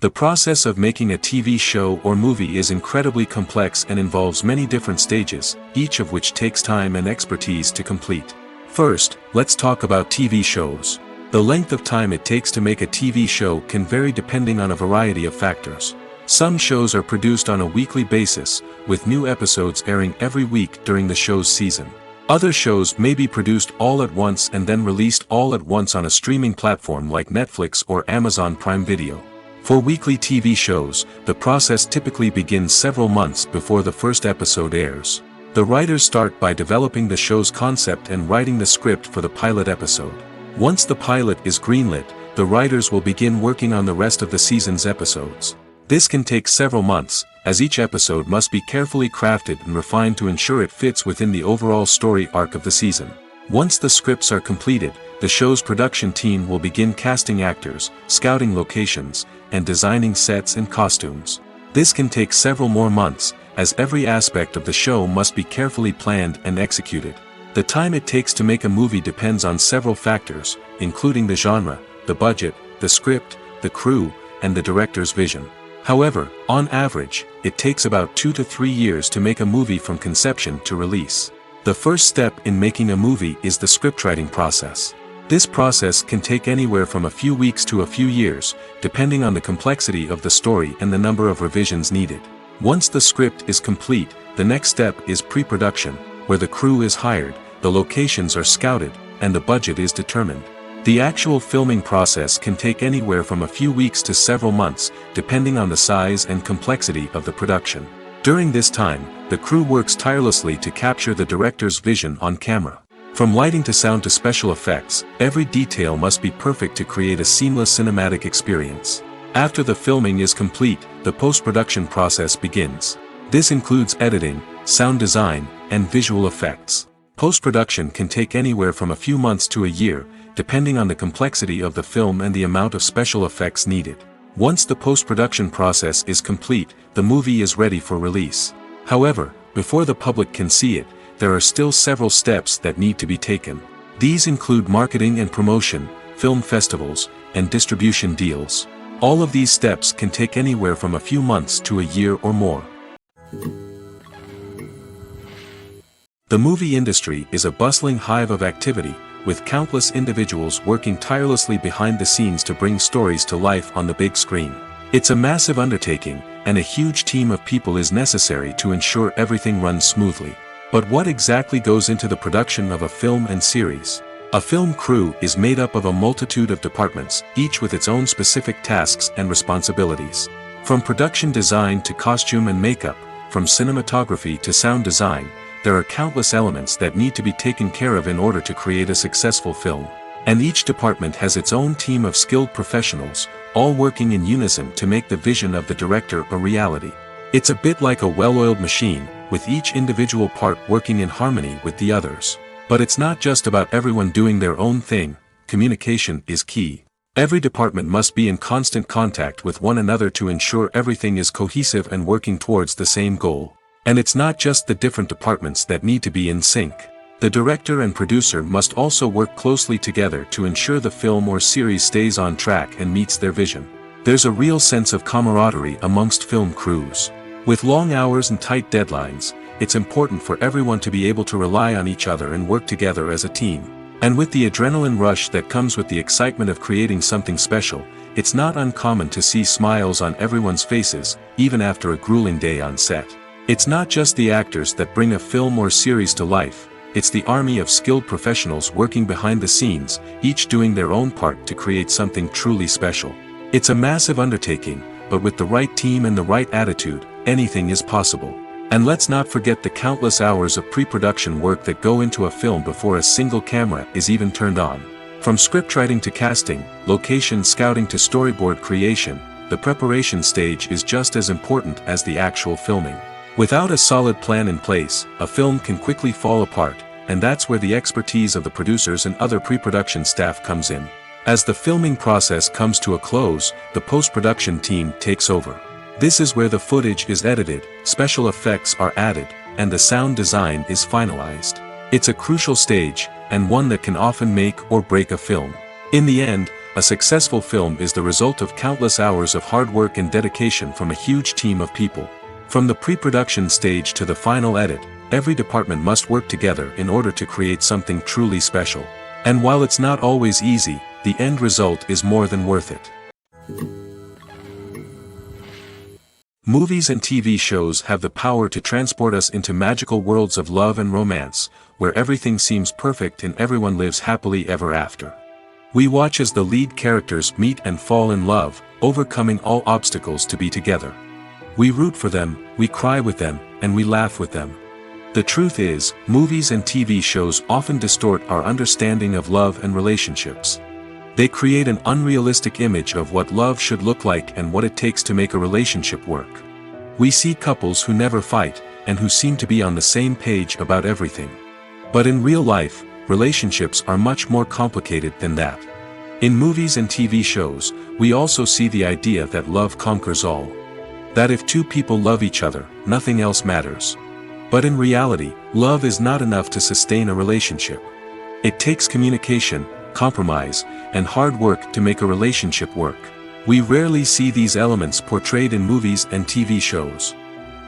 The process of making a TV show or movie is incredibly complex and involves many different stages, each of which takes time and expertise to complete. First, let's talk about TV shows. The length of time it takes to make a TV show can vary depending on a variety of factors. Some shows are produced on a weekly basis, with new episodes airing every week during the show's season. Other shows may be produced all at once and then released all at once on a streaming platform like Netflix or Amazon Prime Video. For weekly TV shows, the process typically begins several months before the first episode airs. The writers start by developing the show's concept and writing the script for the pilot episode. Once the pilot is greenlit, the writers will begin working on the rest of the season's episodes. This can take several months, as each episode must be carefully crafted and refined to ensure it fits within the overall story arc of the season. Once the scripts are completed, the show's production team will begin casting actors, scouting locations, and designing sets and costumes. This can take several more months, as every aspect of the show must be carefully planned and executed. The time it takes to make a movie depends on several factors, including the genre, the budget, the script, the crew, and the director's vision. However, on average, it takes about 2 to 3 years to make a movie from conception to release. The first step in making a movie is the scriptwriting process. This process can take anywhere from a few weeks to a few years, depending on the complexity of the story and the number of revisions needed. Once the script is complete, the next step is pre-production, where the crew is hired, the locations are scouted, and the budget is determined. The actual filming process can take anywhere from a few weeks to several months, depending on the size and complexity of the production. During this time, the crew works tirelessly to capture the director's vision on camera. From lighting to sound to special effects, every detail must be perfect to create a seamless cinematic experience. After the filming is complete, the post-production process begins. This includes editing, sound design, and visual effects. Post-production can take anywhere from a few months to a year, depending on the complexity of the film and the amount of special effects needed. Once the post-production process is complete, the movie is ready for release. However, before the public can see it, there are still several steps that need to be taken. These include marketing and promotion, film festivals, and distribution deals. All of these steps can take anywhere from a few months to a year or more. The movie industry is a bustling hive of activity, with countless individuals working tirelessly behind the scenes to bring stories to life on the big screen. It's a massive undertaking, and a huge team of people is necessary to ensure everything runs smoothly. But what exactly goes into the production of a film and series? A film crew is made up of a multitude of departments, each with its own specific tasks and responsibilities. From production design to costume and makeup, from cinematography to sound design, there are countless elements that need to be taken care of in order to create a successful film. And each department has its own team of skilled professionals, all working in unison to make the vision of the director a reality. It's a bit like a well-oiled machine, with each individual part working in harmony with the others. But it's not just about everyone doing their own thing, communication is key. Every department must be in constant contact with one another to ensure everything is cohesive and working towards the same goal. And it's not just the different departments that need to be in sync. The director and producer must also work closely together to ensure the film or series stays on track and meets their vision. There's a real sense of camaraderie amongst film crews. With long hours and tight deadlines, it's important for everyone to be able to rely on each other and work together as a team. And with the adrenaline rush that comes with the excitement of creating something special, it's not uncommon to see smiles on everyone's faces, even after a grueling day on set. It's not just the actors that bring a film or series to life, it's the army of skilled professionals working behind the scenes, each doing their own part to create something truly special. It's a massive undertaking, but with the right team and the right attitude, anything is possible. And let's not forget the countless hours of pre-production work that go into a film before a single camera is even turned on. From scriptwriting to casting, location scouting to storyboard creation, the preparation stage is just as important as the actual filming. Without a solid plan in place, a film can quickly fall apart, and that's where the expertise of the producers and other pre-production staff comes in. As the filming process comes to a close, the post-production team takes over. This is where the footage is edited, special effects are added, and the sound design is finalized. It's a crucial stage, and one that can often make or break a film. In the end, a successful film is the result of countless hours of hard work and dedication from a huge team of people. From the pre-production stage to the final edit, every department must work together in order to create something truly special. And while it's not always easy, the end result is more than worth it. Movies and TV shows have the power to transport us into magical worlds of love and romance, where everything seems perfect and everyone lives happily ever after. We watch as the lead characters meet and fall in love, overcoming all obstacles to be together. We root for them, we cry with them, and we laugh with them. The truth is, movies and TV shows often distort our understanding of love and relationships. They create an unrealistic image of what love should look like and what it takes to make a relationship work. We see couples who never fight, and who seem to be on the same page about everything. But in real life, relationships are much more complicated than that. In movies and TV shows, we also see the idea that love conquers all. That if two people love each other, nothing else matters. But in reality, love is not enough to sustain a relationship. It takes communication, compromise, and hard work to make a relationship work. We rarely see these elements portrayed in movies and TV shows.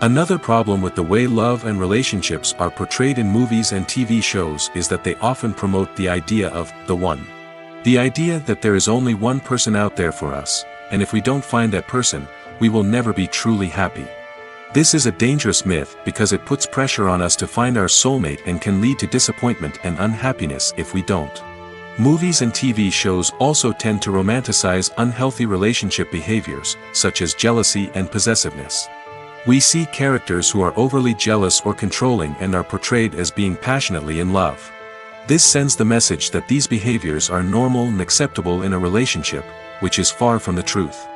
Another problem with the way love and relationships are portrayed in movies and TV shows is that they often promote the idea of the one. The idea that there is only one person out there for us, and if we don't find that person, we will never be truly happy. This is a dangerous myth because it puts pressure on us to find our soulmate and can lead to disappointment and unhappiness if we don't. Movies and TV shows also tend to romanticize unhealthy relationship behaviors, such as jealousy and possessiveness. We see characters who are overly jealous or controlling and are portrayed as being passionately in love. This sends the message that these behaviors are normal and acceptable in a relationship, which is far from the truth.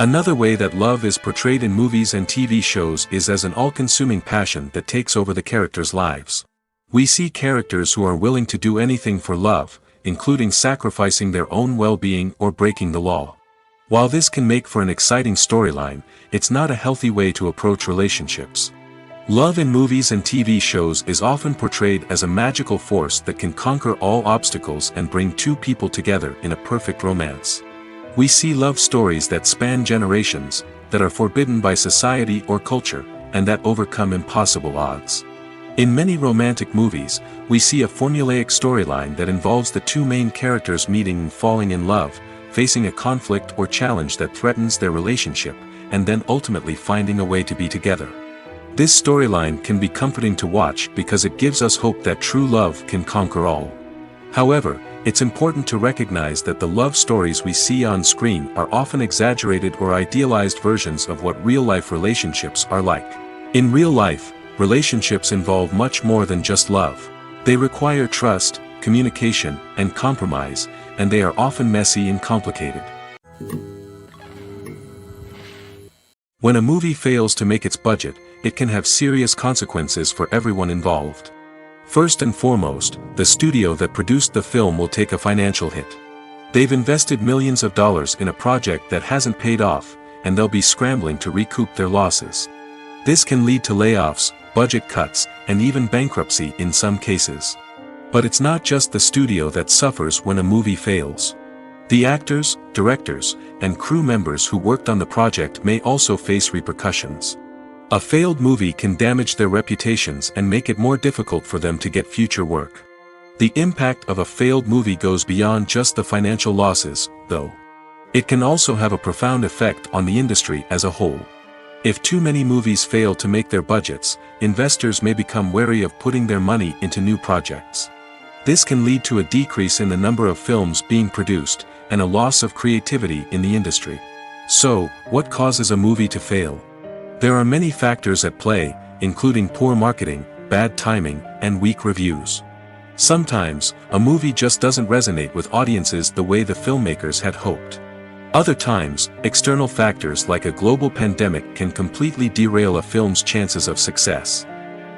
Another way that love is portrayed in movies and TV shows is as an all-consuming passion that takes over the characters' lives. We see characters who are willing to do anything for love, including sacrificing their own well-being or breaking the law. While this can make for an exciting storyline, it's not a healthy way to approach relationships. Love in movies and TV shows is often portrayed as a magical force that can conquer all obstacles and bring two people together in a perfect romance. We see love stories that span generations, that are forbidden by society or culture, and that overcome impossible odds. In many romantic movies, we see a formulaic storyline that involves the two main characters meeting and falling in love, facing a conflict or challenge that threatens their relationship, and then ultimately finding a way to be together. This storyline can be comforting to watch because it gives us hope that true love can conquer all. However, it's important to recognize that the love stories we see on screen are often exaggerated or idealized versions of what real-life relationships are like. In real life, relationships involve much more than just love. They require trust, communication, and compromise, and they are often messy and complicated. When a movie fails to make its budget, it can have serious consequences for everyone involved. First and foremost, the studio that produced the film will take a financial hit. They've invested millions of dollars in a project that hasn't paid off, and they'll be scrambling to recoup their losses. This can lead to layoffs, budget cuts, and even bankruptcy in some cases. But it's not just the studio that suffers when a movie fails. The actors, directors, and crew members who worked on the project may also face repercussions. A failed movie can damage their reputations and make it more difficult for them to get future work. The impact of a failed movie goes beyond just the financial losses, though. It can also have a profound effect on the industry as a whole. If too many movies fail to make their budgets, investors may become wary of putting their money into new projects. This can lead to a decrease in the number of films being produced, and a loss of creativity in the industry. So, what causes a movie to fail? There are many factors at play, including poor marketing, bad timing, and weak reviews. Sometimes, a movie just doesn't resonate with audiences the way the filmmakers had hoped. Other times, external factors like a global pandemic can completely derail a film's chances of success.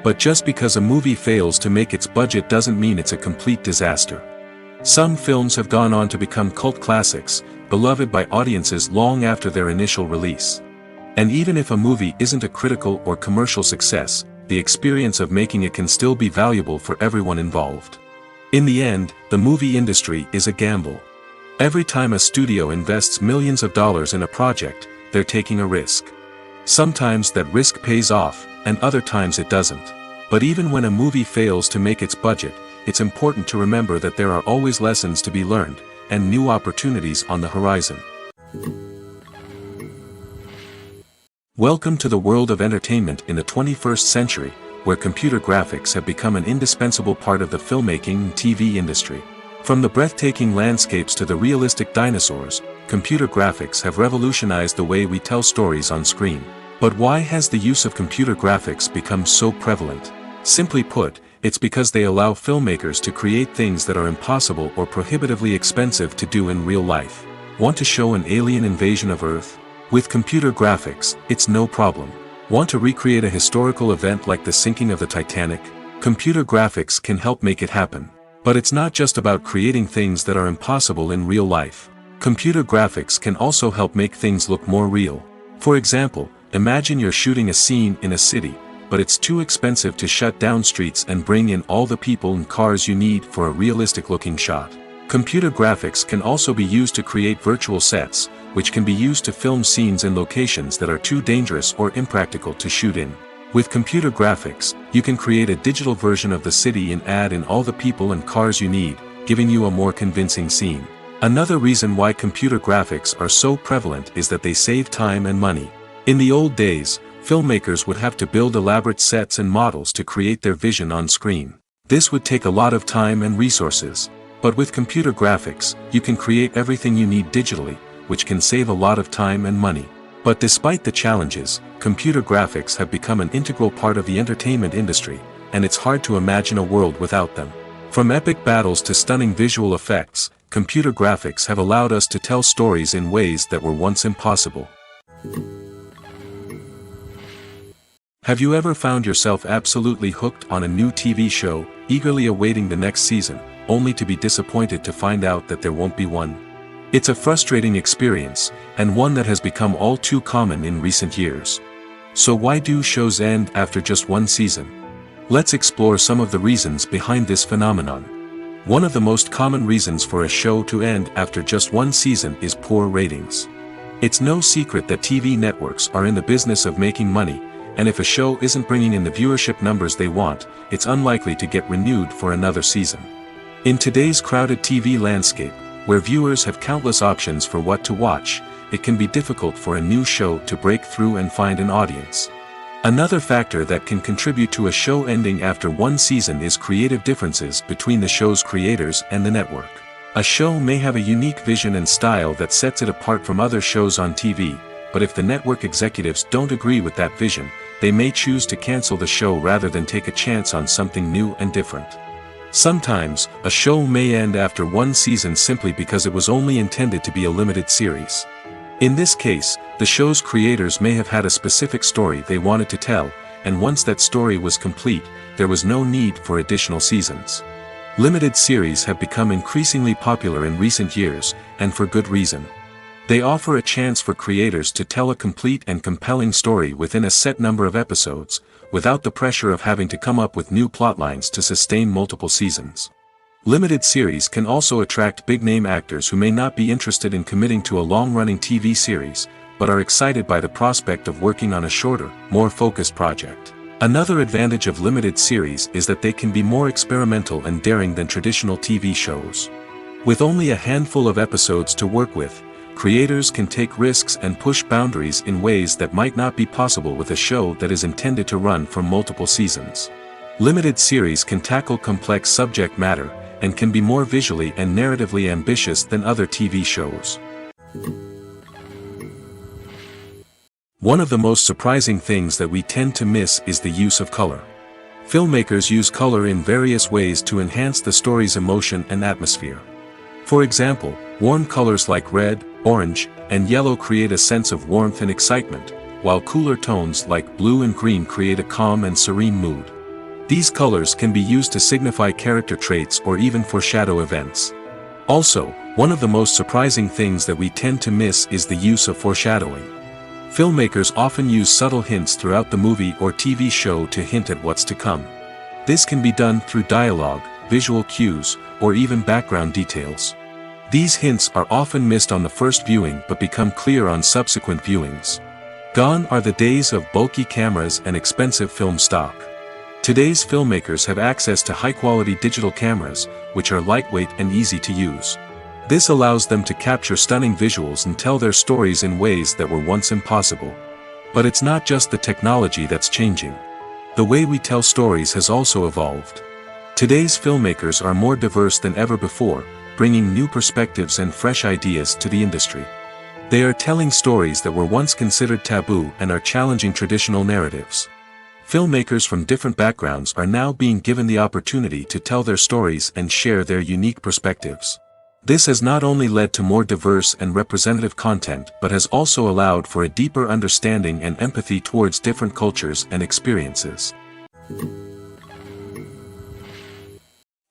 But just because a movie fails to make its budget doesn't mean it's a complete disaster. Some films have gone on to become cult classics, beloved by audiences long after their initial release. And even if a movie isn't a critical or commercial success, the experience of making it can still be valuable for everyone involved. In the end, the movie industry is a gamble. Every time a studio invests millions of dollars in a project, they're taking a risk. Sometimes that risk pays off, and other times it doesn't. But even when a movie fails to make its budget, it's important to remember that there are always lessons to be learned, and new opportunities on the horizon. Welcome to the world of entertainment in the 21st century, where computer graphics have become an indispensable part of the filmmaking and TV industry. From the breathtaking landscapes to the realistic dinosaurs, computer graphics have revolutionized the way we tell stories on screen. But why has the use of computer graphics become so prevalent? Simply put, it's because they allow filmmakers to create things that are impossible or prohibitively expensive to do in real life. Want to show an alien invasion of Earth? With computer graphics, it's no problem. Want to recreate a historical event like the sinking of the Titanic? Computer graphics can help make it happen. But it's not just about creating things that are impossible in real life. Computer graphics can also help make things look more real. For example, imagine you're shooting a scene in a city, but it's too expensive to shut down streets and bring in all the people and cars you need for a realistic-looking shot. Computer graphics can also be used to create virtual sets, which can be used to film scenes in locations that are too dangerous or impractical to shoot in. With computer graphics, you can create a digital version of the city and add in all the people and cars you need, giving you a more convincing scene. Another reason why computer graphics are so prevalent is that they save time and money. In the old days, filmmakers would have to build elaborate sets and models to create their vision on screen. This would take a lot of time and resources. But with computer graphics, you can create everything you need digitally, which can save a lot of time and money. But despite the challenges, computer graphics have become an integral part of the entertainment industry, and it's hard to imagine a world without them. From epic battles to stunning visual effects, computer graphics have allowed us to tell stories in ways that were once impossible. Have you ever found yourself absolutely hooked on a new TV show, eagerly awaiting the next season, only to be disappointed to find out that there won't be one? It's a frustrating experience, and one that has become all too common in recent years. So why do shows end after just one season? Let's explore some of the reasons behind this phenomenon. One of the most common reasons for a show to end after just one season is poor ratings. It's no secret that TV networks are in the business of making money, and if a show isn't bringing in the viewership numbers they want, it's unlikely to get renewed for another season. In today's crowded TV landscape, where viewers have countless options for what to watch, it can be difficult for a new show to break through and find an audience. Another factor that can contribute to a show ending after one season is creative differences between the show's creators and the network. A show may have a unique vision and style that sets it apart from other shows on TV, but if the network executives don't agree with that vision, they may choose to cancel the show rather than take a chance on something new and different. Sometimes, a show may end after one season simply because it was only intended to be a limited series. In this case, the show's creators may have had a specific story they wanted to tell, and once that story was complete, there was no need for additional seasons. Limited series have become increasingly popular in recent years, and for good reason. They offer a chance for creators to tell a complete and compelling story within a set number of episodes, without the pressure of having to come up with new plotlines to sustain multiple seasons. Limited series can also attract big-name actors who may not be interested in committing to a long-running TV series, but are excited by the prospect of working on a shorter, more focused project. Another advantage of limited series is that they can be more experimental and daring than traditional TV shows. With only a handful of episodes to work with, creators can take risks and push boundaries in ways that might not be possible with a show that is intended to run for multiple seasons. Limited series can tackle complex subject matter, and can be more visually and narratively ambitious than other TV shows. One of the most surprising things that we tend to miss is the use of color. Filmmakers use color in various ways to enhance the story's emotion and atmosphere. For example, warm colors like red, orange, and yellow create a sense of warmth and excitement, while cooler tones like blue and green create a calm and serene mood. These colors can be used to signify character traits or even foreshadow events. Also, one of the most surprising things that we tend to miss is the use of foreshadowing. Filmmakers often use subtle hints throughout the movie or TV show to hint at what's to come. This can be done through dialogue, visual cues, or even background details. These hints are often missed on the first viewing but become clear on subsequent viewings. Gone are the days of bulky cameras and expensive film stock. Today's filmmakers have access to high-quality digital cameras, which are lightweight and easy to use. This allows them to capture stunning visuals and tell their stories in ways that were once impossible. But it's not just the technology that's changing. The way we tell stories has also evolved. Today's filmmakers are more diverse than ever before, bringing new perspectives and fresh ideas to the industry. They are telling stories that were once considered taboo and are challenging traditional narratives. Filmmakers from different backgrounds are now being given the opportunity to tell their stories and share their unique perspectives. This has not only led to more diverse and representative content but has also allowed for a deeper understanding and empathy towards different cultures and experiences.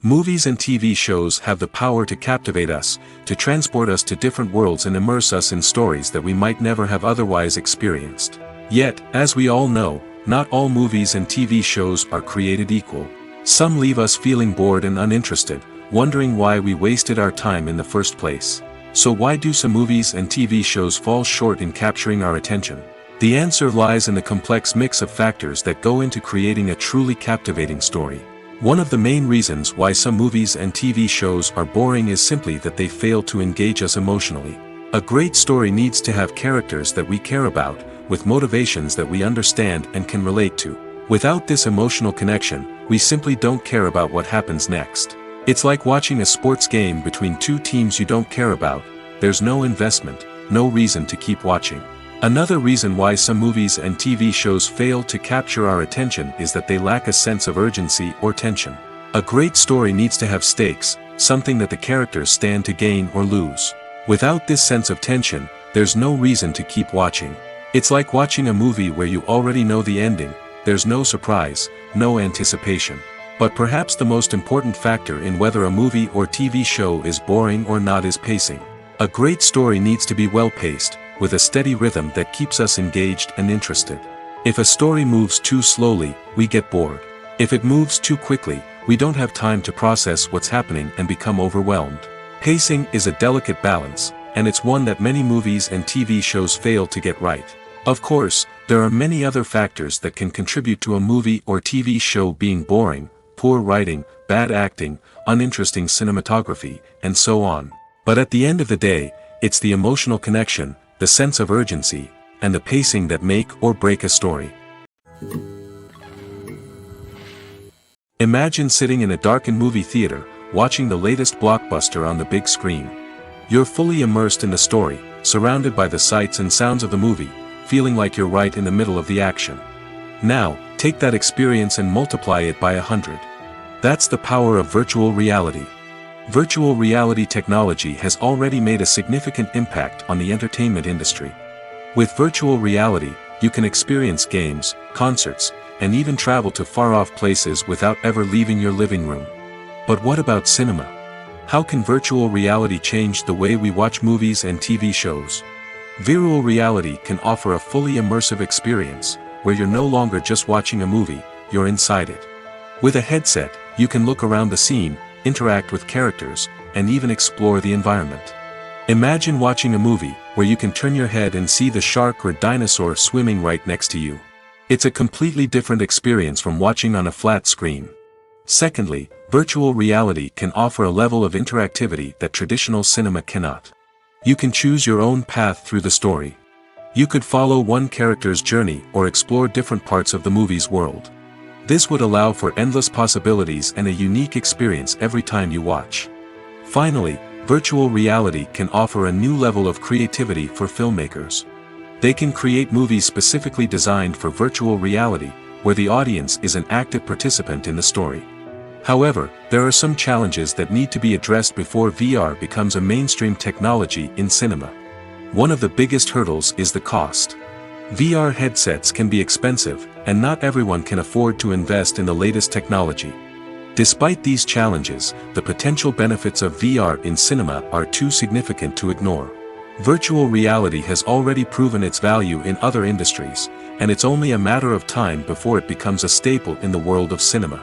Movies and TV shows have the power to captivate us, to transport us to different worlds and immerse us in stories that we might never have otherwise experienced. Yet, as we all know, not all movies and TV shows are created equal. Some leave us feeling bored and uninterested, wondering why we wasted our time in the first place. So why do some movies and TV shows fall short in capturing our attention? The answer lies in the complex mix of factors that go into creating a truly captivating story. One of the main reasons why some movies and TV shows are boring is simply that they fail to engage us emotionally. A great story needs to have characters that we care about, with motivations that we understand and can relate to. Without this emotional connection, we simply don't care about what happens next. It's like watching a sports game between two teams you don't care about. There's no investment, no reason to keep watching. Another reason why some movies and TV shows fail to capture our attention is that they lack a sense of urgency or tension. A great story needs to have stakes, something that the characters stand to gain or lose. Without this sense of tension, there's no reason to keep watching. It's like watching a movie where you already know the ending. There's no surprise, no anticipation. But perhaps the most important factor in whether a movie or TV show is boring or not is pacing. A great story needs to be well-paced, with a steady rhythm that keeps us engaged and interested. If a story moves too slowly, we get bored. If it moves too quickly, we don't have time to process what's happening and become overwhelmed. Pacing is a delicate balance, and it's one that many movies and TV shows fail to get right. Of course, there are many other factors that can contribute to a movie or TV show being boring: poor writing, bad acting, uninteresting cinematography, and so on. But at the end of the day, it's the emotional connection, the sense of urgency, and the pacing that make or break a story. Imagine sitting in a darkened movie theater, watching the latest blockbuster on the big screen. You're fully immersed in the story, surrounded by the sights and sounds of the movie, feeling like you're right in the middle of the action. Now, take that experience and multiply it by 100. That's the power of virtual reality. Virtual reality technology has already made a significant impact on the entertainment industry. With virtual reality, you can experience games, concerts, and even travel to far-off places without ever leaving your living room. But what about cinema? How can virtual reality change the way we watch movies and TV shows? Virtual reality can offer a fully immersive experience, where you're no longer just watching a movie, you're inside it. With a headset, you can look around the scene, interact with characters, and even explore the environment. Imagine watching a movie where you can turn your head and see the shark or dinosaur swimming right next to you. It's a completely different experience from watching on a flat screen. Secondly, virtual reality can offer a level of interactivity that traditional cinema cannot. You can choose your own path through the story. You could follow one character's journey or explore different parts of the movie's world. This would allow for endless possibilities and a unique experience every time you watch. Finally, virtual reality can offer a new level of creativity for filmmakers. They can create movies specifically designed for virtual reality, where the audience is an active participant in the story. However, there are some challenges that need to be addressed before VR becomes a mainstream technology in cinema. One of the biggest hurdles is the cost. VR headsets can be expensive, and not everyone can afford to invest in the latest technology. Despite these challenges, the potential benefits of VR in cinema are too significant to ignore. Virtual reality has already proven its value in other industries, and it's only a matter of time before it becomes a staple in the world of cinema.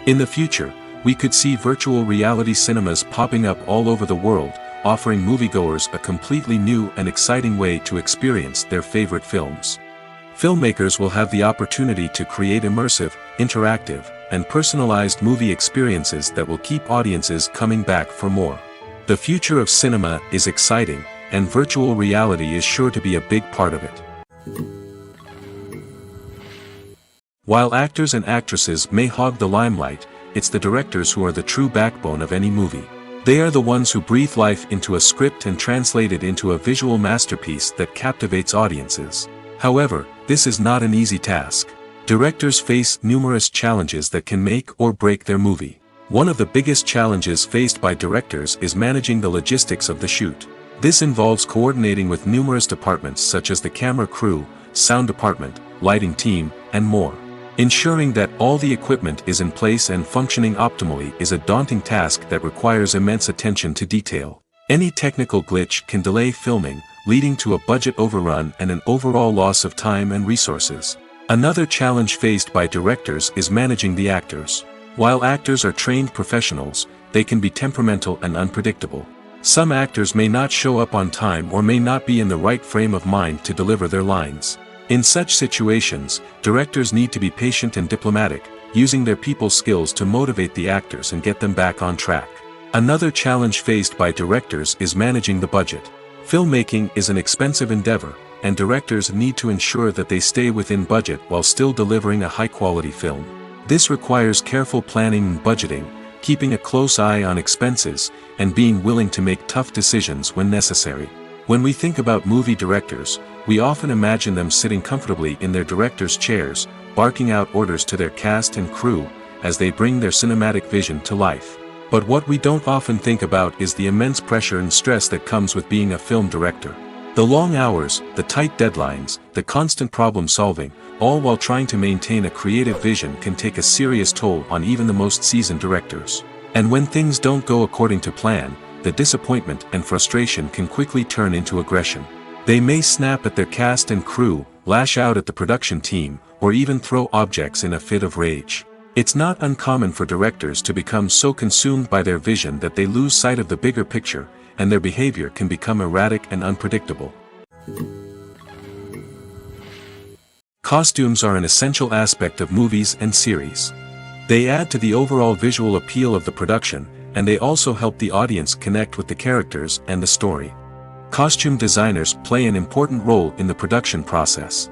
In the future, we could see virtual reality cinemas popping up all over the world, offering moviegoers a completely new and exciting way to experience their favorite films. Filmmakers will have the opportunity to create immersive, interactive, and personalized movie experiences that will keep audiences coming back for more. The future of cinema is exciting, and virtual reality is sure to be a big part of it. While actors and actresses may hog the limelight, it's the directors who are the true backbone of any movie. They are the ones who breathe life into a script and translate it into a visual masterpiece that captivates audiences. However, this is not an easy task. Directors face numerous challenges that can make or break their movie. One of the biggest challenges faced by directors is managing the logistics of the shoot. This involves coordinating with numerous departments such as the camera crew, sound department, lighting team, and more. Ensuring that all the equipment is in place and functioning optimally is a daunting task that requires immense attention to detail. Any technical glitch can delay filming, leading to a budget overrun and an overall loss of time and resources. Another challenge faced by directors is managing the actors. While actors are trained professionals, they can be temperamental and unpredictable. Some actors may not show up on time or may not be in the right frame of mind to deliver their lines. In such situations, directors need to be patient and diplomatic, using their people skills to motivate the actors and get them back on track. Another challenge faced by directors is managing the budget. Filmmaking is an expensive endeavor, and directors need to ensure that they stay within budget while still delivering a high-quality film. This requires careful planning and budgeting, keeping a close eye on expenses, and being willing to make tough decisions when necessary. When we think about movie directors, we often imagine them sitting comfortably in their director's chairs, barking out orders to their cast and crew, as they bring their cinematic vision to life. But what we don't often think about is the immense pressure and stress that comes with being a film director. The long hours, the tight deadlines, the constant problem solving, all while trying to maintain a creative vision can take a serious toll on even the most seasoned directors. And when things don't go according to plan, the disappointment and frustration can quickly turn into aggression. They may snap at their cast and crew, lash out at the production team, or even throw objects in a fit of rage. It's not uncommon for directors to become so consumed by their vision that they lose sight of the bigger picture, and their behavior can become erratic and unpredictable. Costumes are an essential aspect of movies and series. They add to the overall visual appeal of the production, and they also help the audience connect with the characters and the story. Costume designers play an important role in the production process.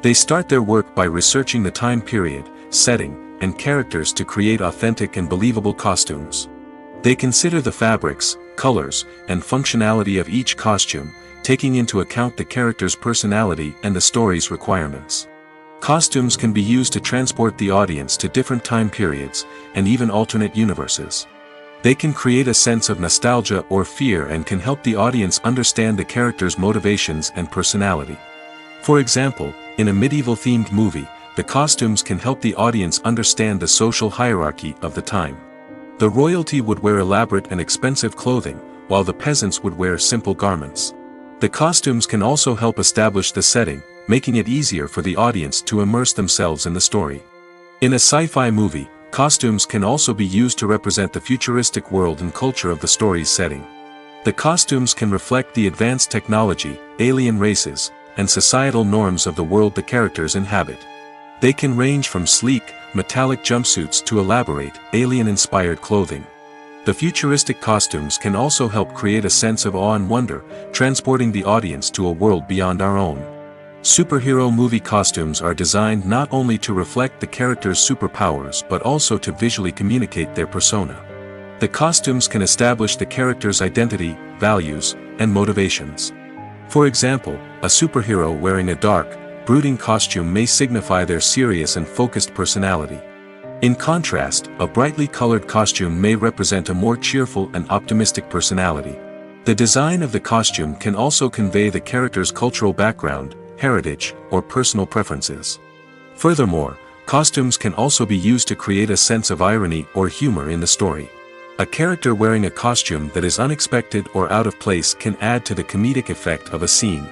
They start their work by researching the time period, setting, and characters to create authentic and believable costumes. They consider the fabrics, colors, and functionality of each costume, taking into account the character's personality and the story's requirements. Costumes can be used to transport the audience to different time periods, and even alternate universes. They can create a sense of nostalgia or fear and can help the audience understand the character's motivations and personality. For example, in a medieval-themed movie, the costumes can help the audience understand the social hierarchy of the time. The royalty would wear elaborate and expensive clothing, while the peasants would wear simple garments. The costumes can also help establish the setting, making it easier for the audience to immerse themselves in the story. In a sci-fi movie, costumes can also be used to represent the futuristic world and culture of the story's setting. The costumes can reflect the advanced technology, alien races, and societal norms of the world the characters inhabit. They can range from sleek, metallic jumpsuits to elaborate, alien-inspired clothing. The futuristic costumes can also help create a sense of awe and wonder, transporting the audience to a world beyond our own. Superhero movie costumes are designed not only to reflect the character's superpowers but also to visually communicate their persona. The costumes can establish the character's identity, values, and motivations. For example, a superhero wearing a dark, brooding costume may signify their serious and focused personality. In contrast, a brightly colored costume may represent a more cheerful and optimistic personality. The design of the costume can also convey the character's cultural background, heritage, or personal preferences. Furthermore, costumes can also be used to create a sense of irony or humor in the story. A character wearing a costume that is unexpected or out of place can add to the comedic effect of a scene.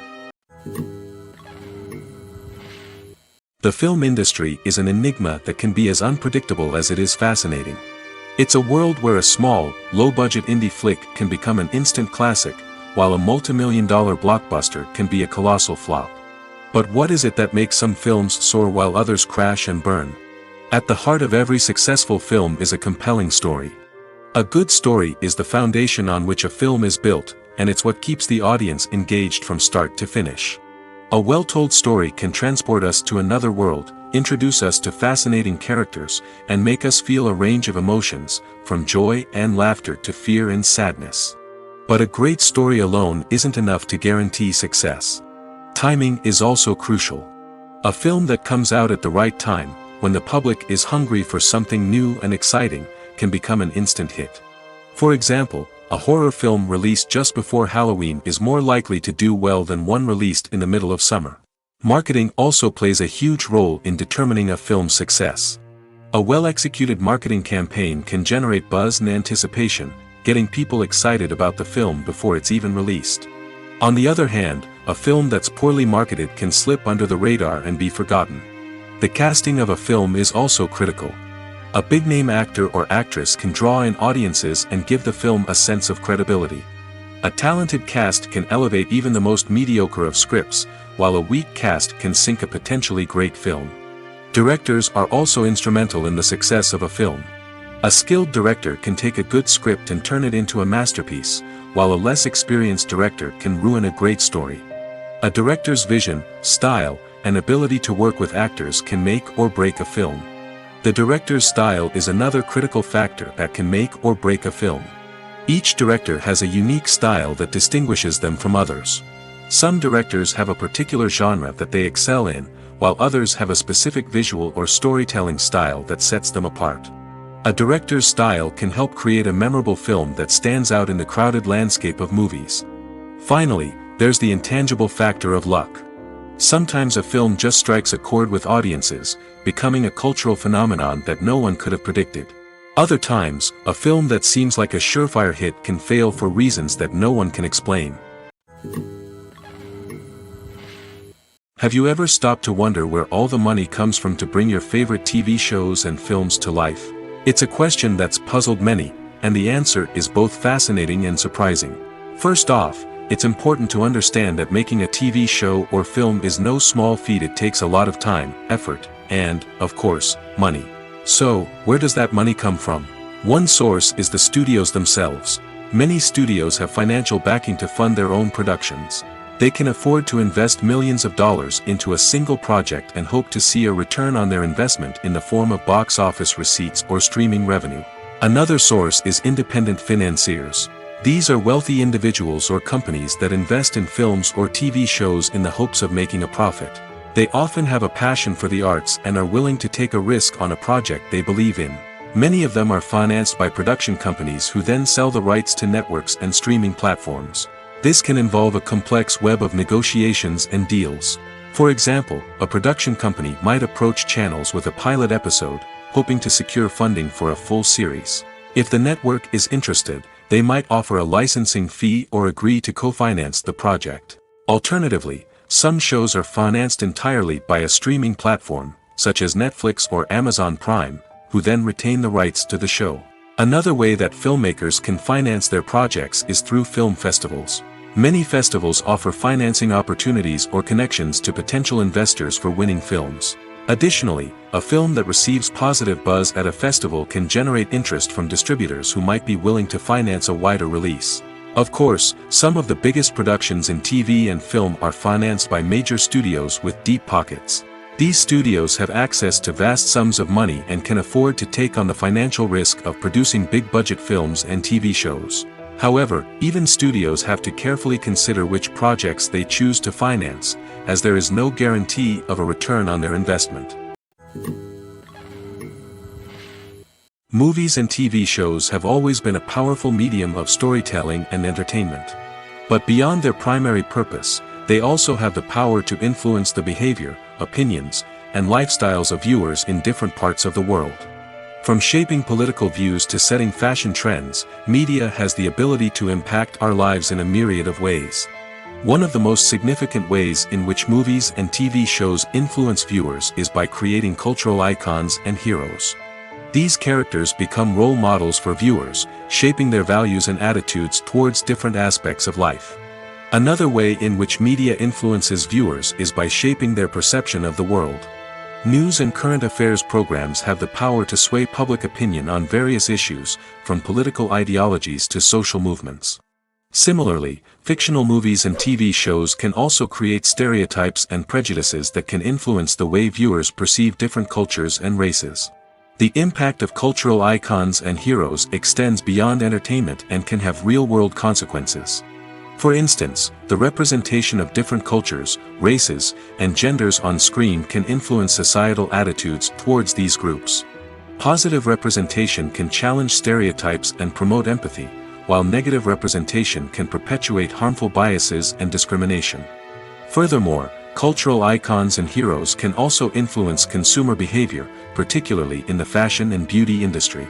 The film industry is an enigma that can be as unpredictable as it is fascinating. It's a world where a small, low-budget indie flick can become an instant classic, while a multi-million-dollar blockbuster can be a colossal flop. But what is it that makes some films soar while others crash and burn? At the heart of every successful film is a compelling story. A good story is the foundation on which a film is built, and it's what keeps the audience engaged from start to finish. A well-told story can transport us to another world, introduce us to fascinating characters, and make us feel a range of emotions, from joy and laughter to fear and sadness. But a great story alone isn't enough to guarantee success. Timing is also crucial. A film that comes out at the right time, when the public is hungry for something new and exciting, can become an instant hit. For example, a horror film released just before Halloween is more likely to do well than one released in the middle of summer. Marketing also plays a huge role in determining a film's success. A well-executed marketing campaign can generate buzz and anticipation, getting people excited about the film before it's even released. On the other hand, a film that's poorly marketed can slip under the radar and be forgotten. The casting of a film is also critical. A big-name actor or actress can draw in audiences and give the film a sense of credibility. A talented cast can elevate even the most mediocre of scripts, while a weak cast can sink a potentially great film. Directors are also instrumental in the success of a film. A skilled director can take a good script and turn it into a masterpiece, while a less experienced director can ruin a great story. A director's vision, style, and ability to work with actors can make or break a film. The director's style is another critical factor that can make or break a film. Each director has a unique style that distinguishes them from others. Some directors have a particular genre that they excel in, while others have a specific visual or storytelling style that sets them apart. A director's style can help create a memorable film that stands out in the crowded landscape of movies. Finally, there's the intangible factor of luck. Sometimes a film just strikes a chord with audiences, becoming a cultural phenomenon that no one could have predicted. Other times, a film that seems like a surefire hit can fail for reasons that no one can explain. Have you ever stopped to wonder where all the money comes from to bring your favorite TV shows and films to life? It's a question that's puzzled many, and the answer is both fascinating and surprising. First off, it's important to understand that making a TV show or film is no small feat. It takes a lot of time, effort, and, of course, money. So, where does that money come from? One source is the studios themselves. Many studios have financial backing to fund their own productions. They can afford to invest millions of dollars into a single project and hope to see a return on their investment in the form of box office receipts or streaming revenue. Another source is independent financiers. These are wealthy individuals or companies that invest in films or TV shows in the hopes of making a profit. They often have a passion for the arts and are willing to take a risk on a project they believe in. Many of them are financed by production companies who then sell the rights to networks and streaming platforms. This can involve a complex web of negotiations and deals. For example, a production company might approach channels with a pilot episode, hoping to secure funding for a full series. If the network is interested, they might offer a licensing fee or agree to co-finance the project. Alternatively, some shows are financed entirely by a streaming platform, such as Netflix or Amazon Prime, who then retain the rights to the show. Another way that filmmakers can finance their projects is through film festivals. Many festivals offer financing opportunities or connections to potential investors for winning films. Additionally, a film that receives positive buzz at a festival can generate interest from distributors who might be willing to finance a wider release. Of course, some of the biggest productions in TV and film are financed by major studios with deep pockets. These studios have access to vast sums of money and can afford to take on the financial risk of producing big-budget films and TV shows. However, even studios have to carefully consider which projects they choose to finance, as there is no guarantee of a return on their investment. Movies and TV shows have always been a powerful medium of storytelling and entertainment. But beyond their primary purpose, they also have the power to influence the behavior, opinions, and lifestyles of viewers in different parts of the world. From shaping political views to setting fashion trends, media has the ability to impact our lives in a myriad of ways. One of the most significant ways in which movies and TV shows influence viewers is by creating cultural icons and heroes. These characters become role models for viewers, shaping their values and attitudes towards different aspects of life. Another way in which media influences viewers is by shaping their perception of the world. News and current affairs programs have the power to sway public opinion on various issues, from political ideologies to social movements. Similarly, fictional movies and TV shows can also create stereotypes and prejudices that can influence the way viewers perceive different cultures and races. The impact of cultural icons and heroes extends beyond entertainment and can have real-world consequences. For instance, the representation of different cultures, races, and genders on screen can influence societal attitudes towards these groups. Positive representation can challenge stereotypes and promote empathy, while negative representation can perpetuate harmful biases and discrimination. Furthermore, cultural icons and heroes can also influence consumer behavior, particularly in the fashion and beauty industry.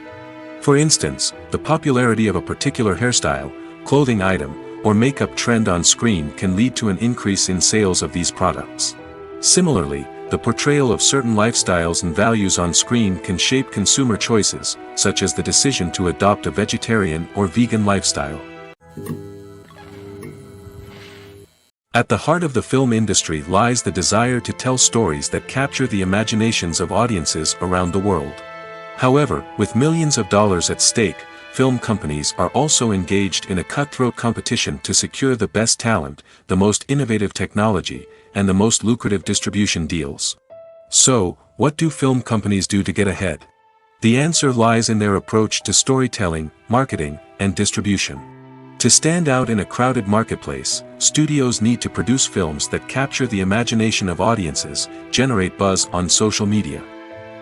For instance, the popularity of a particular hairstyle, clothing item, or makeup trend on screen can lead to an increase in sales of these products. Similarly, the portrayal of certain lifestyles and values on screen can shape consumer choices, such as the decision to adopt a vegetarian or vegan lifestyle. At the heart of the film industry lies the desire to tell stories that capture the imaginations of audiences around the world. However, with millions of dollars at stake, film companies are also engaged in a cutthroat competition to secure the best talent, the most innovative technology, and the most lucrative distribution deals. So, what do film companies do to get ahead? The answer lies in their approach to storytelling, marketing, and distribution. To stand out in a crowded marketplace, studios need to produce films that capture the imagination of audiences, generate buzz on social media.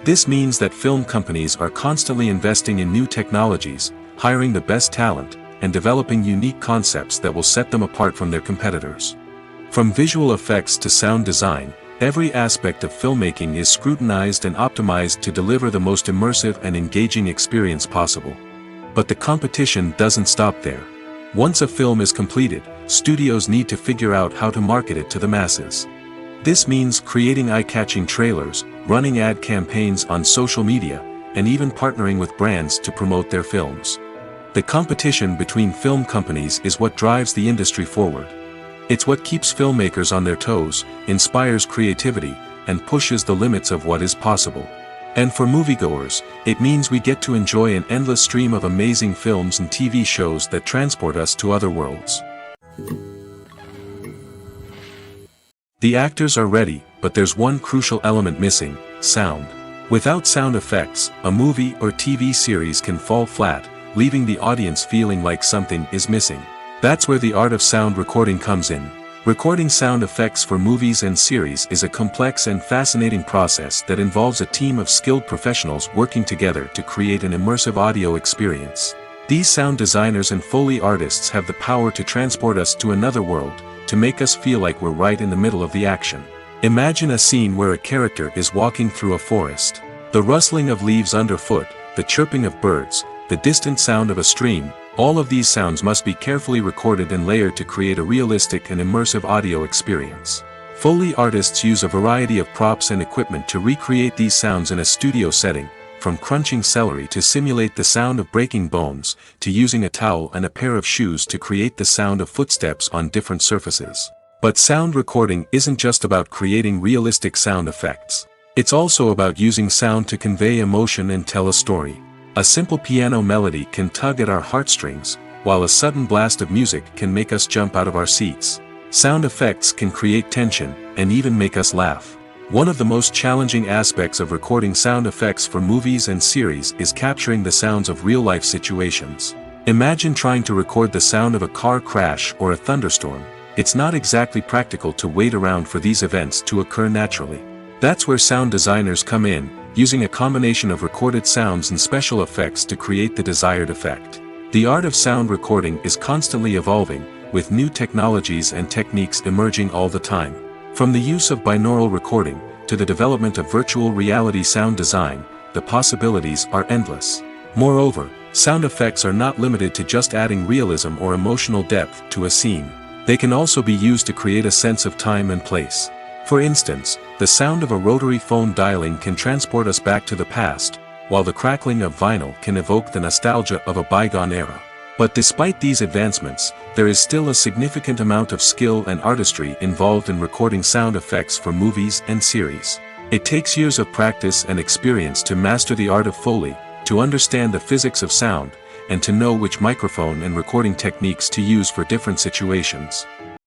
This means that film companies are constantly investing in new technologies, hiring the best talent, and developing unique concepts that will set them apart from their competitors. From visual effects to sound design, every aspect of filmmaking is scrutinized and optimized to deliver the most immersive and engaging experience possible. But the competition doesn't stop there. Once a film is completed, studios need to figure out how to market it to the masses. This means creating eye-catching trailers, running ad campaigns on social media, and even partnering with brands to promote their films. The competition between film companies is what drives the industry forward. It's what keeps filmmakers on their toes, inspires creativity, and pushes the limits of what is possible. And for moviegoers, it means we get to enjoy an endless stream of amazing films and TV shows that transport us to other worlds. The actors are ready, but there's one crucial element missing: sound. Without sound effects, a movie or TV series can fall flat, leaving the audience feeling like something is missing. That's where the art of sound recording comes in. Recording sound effects for movies and series is a complex and fascinating process that involves a team of skilled professionals working together to create an immersive audio experience. These sound designers and Foley artists have the power to transport us to another world, to make us feel like we're right in the middle of the action. Imagine a scene where a character is walking through a forest. The rustling of leaves underfoot, the chirping of birds, the distant sound of a stream, all of these sounds must be carefully recorded and layered to create a realistic and immersive audio experience. Foley artists use a variety of props and equipment to recreate these sounds in a studio setting, from crunching celery to simulate the sound of breaking bones, to using a towel and a pair of shoes to create the sound of footsteps on different surfaces. But sound recording isn't just about creating realistic sound effects. It's also about using sound to convey emotion and tell a story. A simple piano melody can tug at our heartstrings, while a sudden blast of music can make us jump out of our seats. Sound effects can create tension, and even make us laugh. One of the most challenging aspects of recording sound effects for movies and series is capturing the sounds of real-life situations. Imagine trying to record the sound of a car crash or a thunderstorm. It's not exactly practical to wait around for these events to occur naturally. That's where sound designers come in, using a combination of recorded sounds and special effects to create the desired effect. The art of sound recording is constantly evolving, with new technologies and techniques emerging all the time. From the use of binaural recording, to the development of virtual reality sound design, the possibilities are endless. Moreover, sound effects are not limited to just adding realism or emotional depth to a scene. They can also be used to create a sense of time and place. For instance, the sound of a rotary phone dialing can transport us back to the past, while the crackling of vinyl can evoke the nostalgia of a bygone era. But despite these advancements, there is still a significant amount of skill and artistry involved in recording sound effects for movies and series. It takes years of practice and experience to master the art of Foley, to understand the physics of sound, and to know which microphone and recording techniques to use for different situations.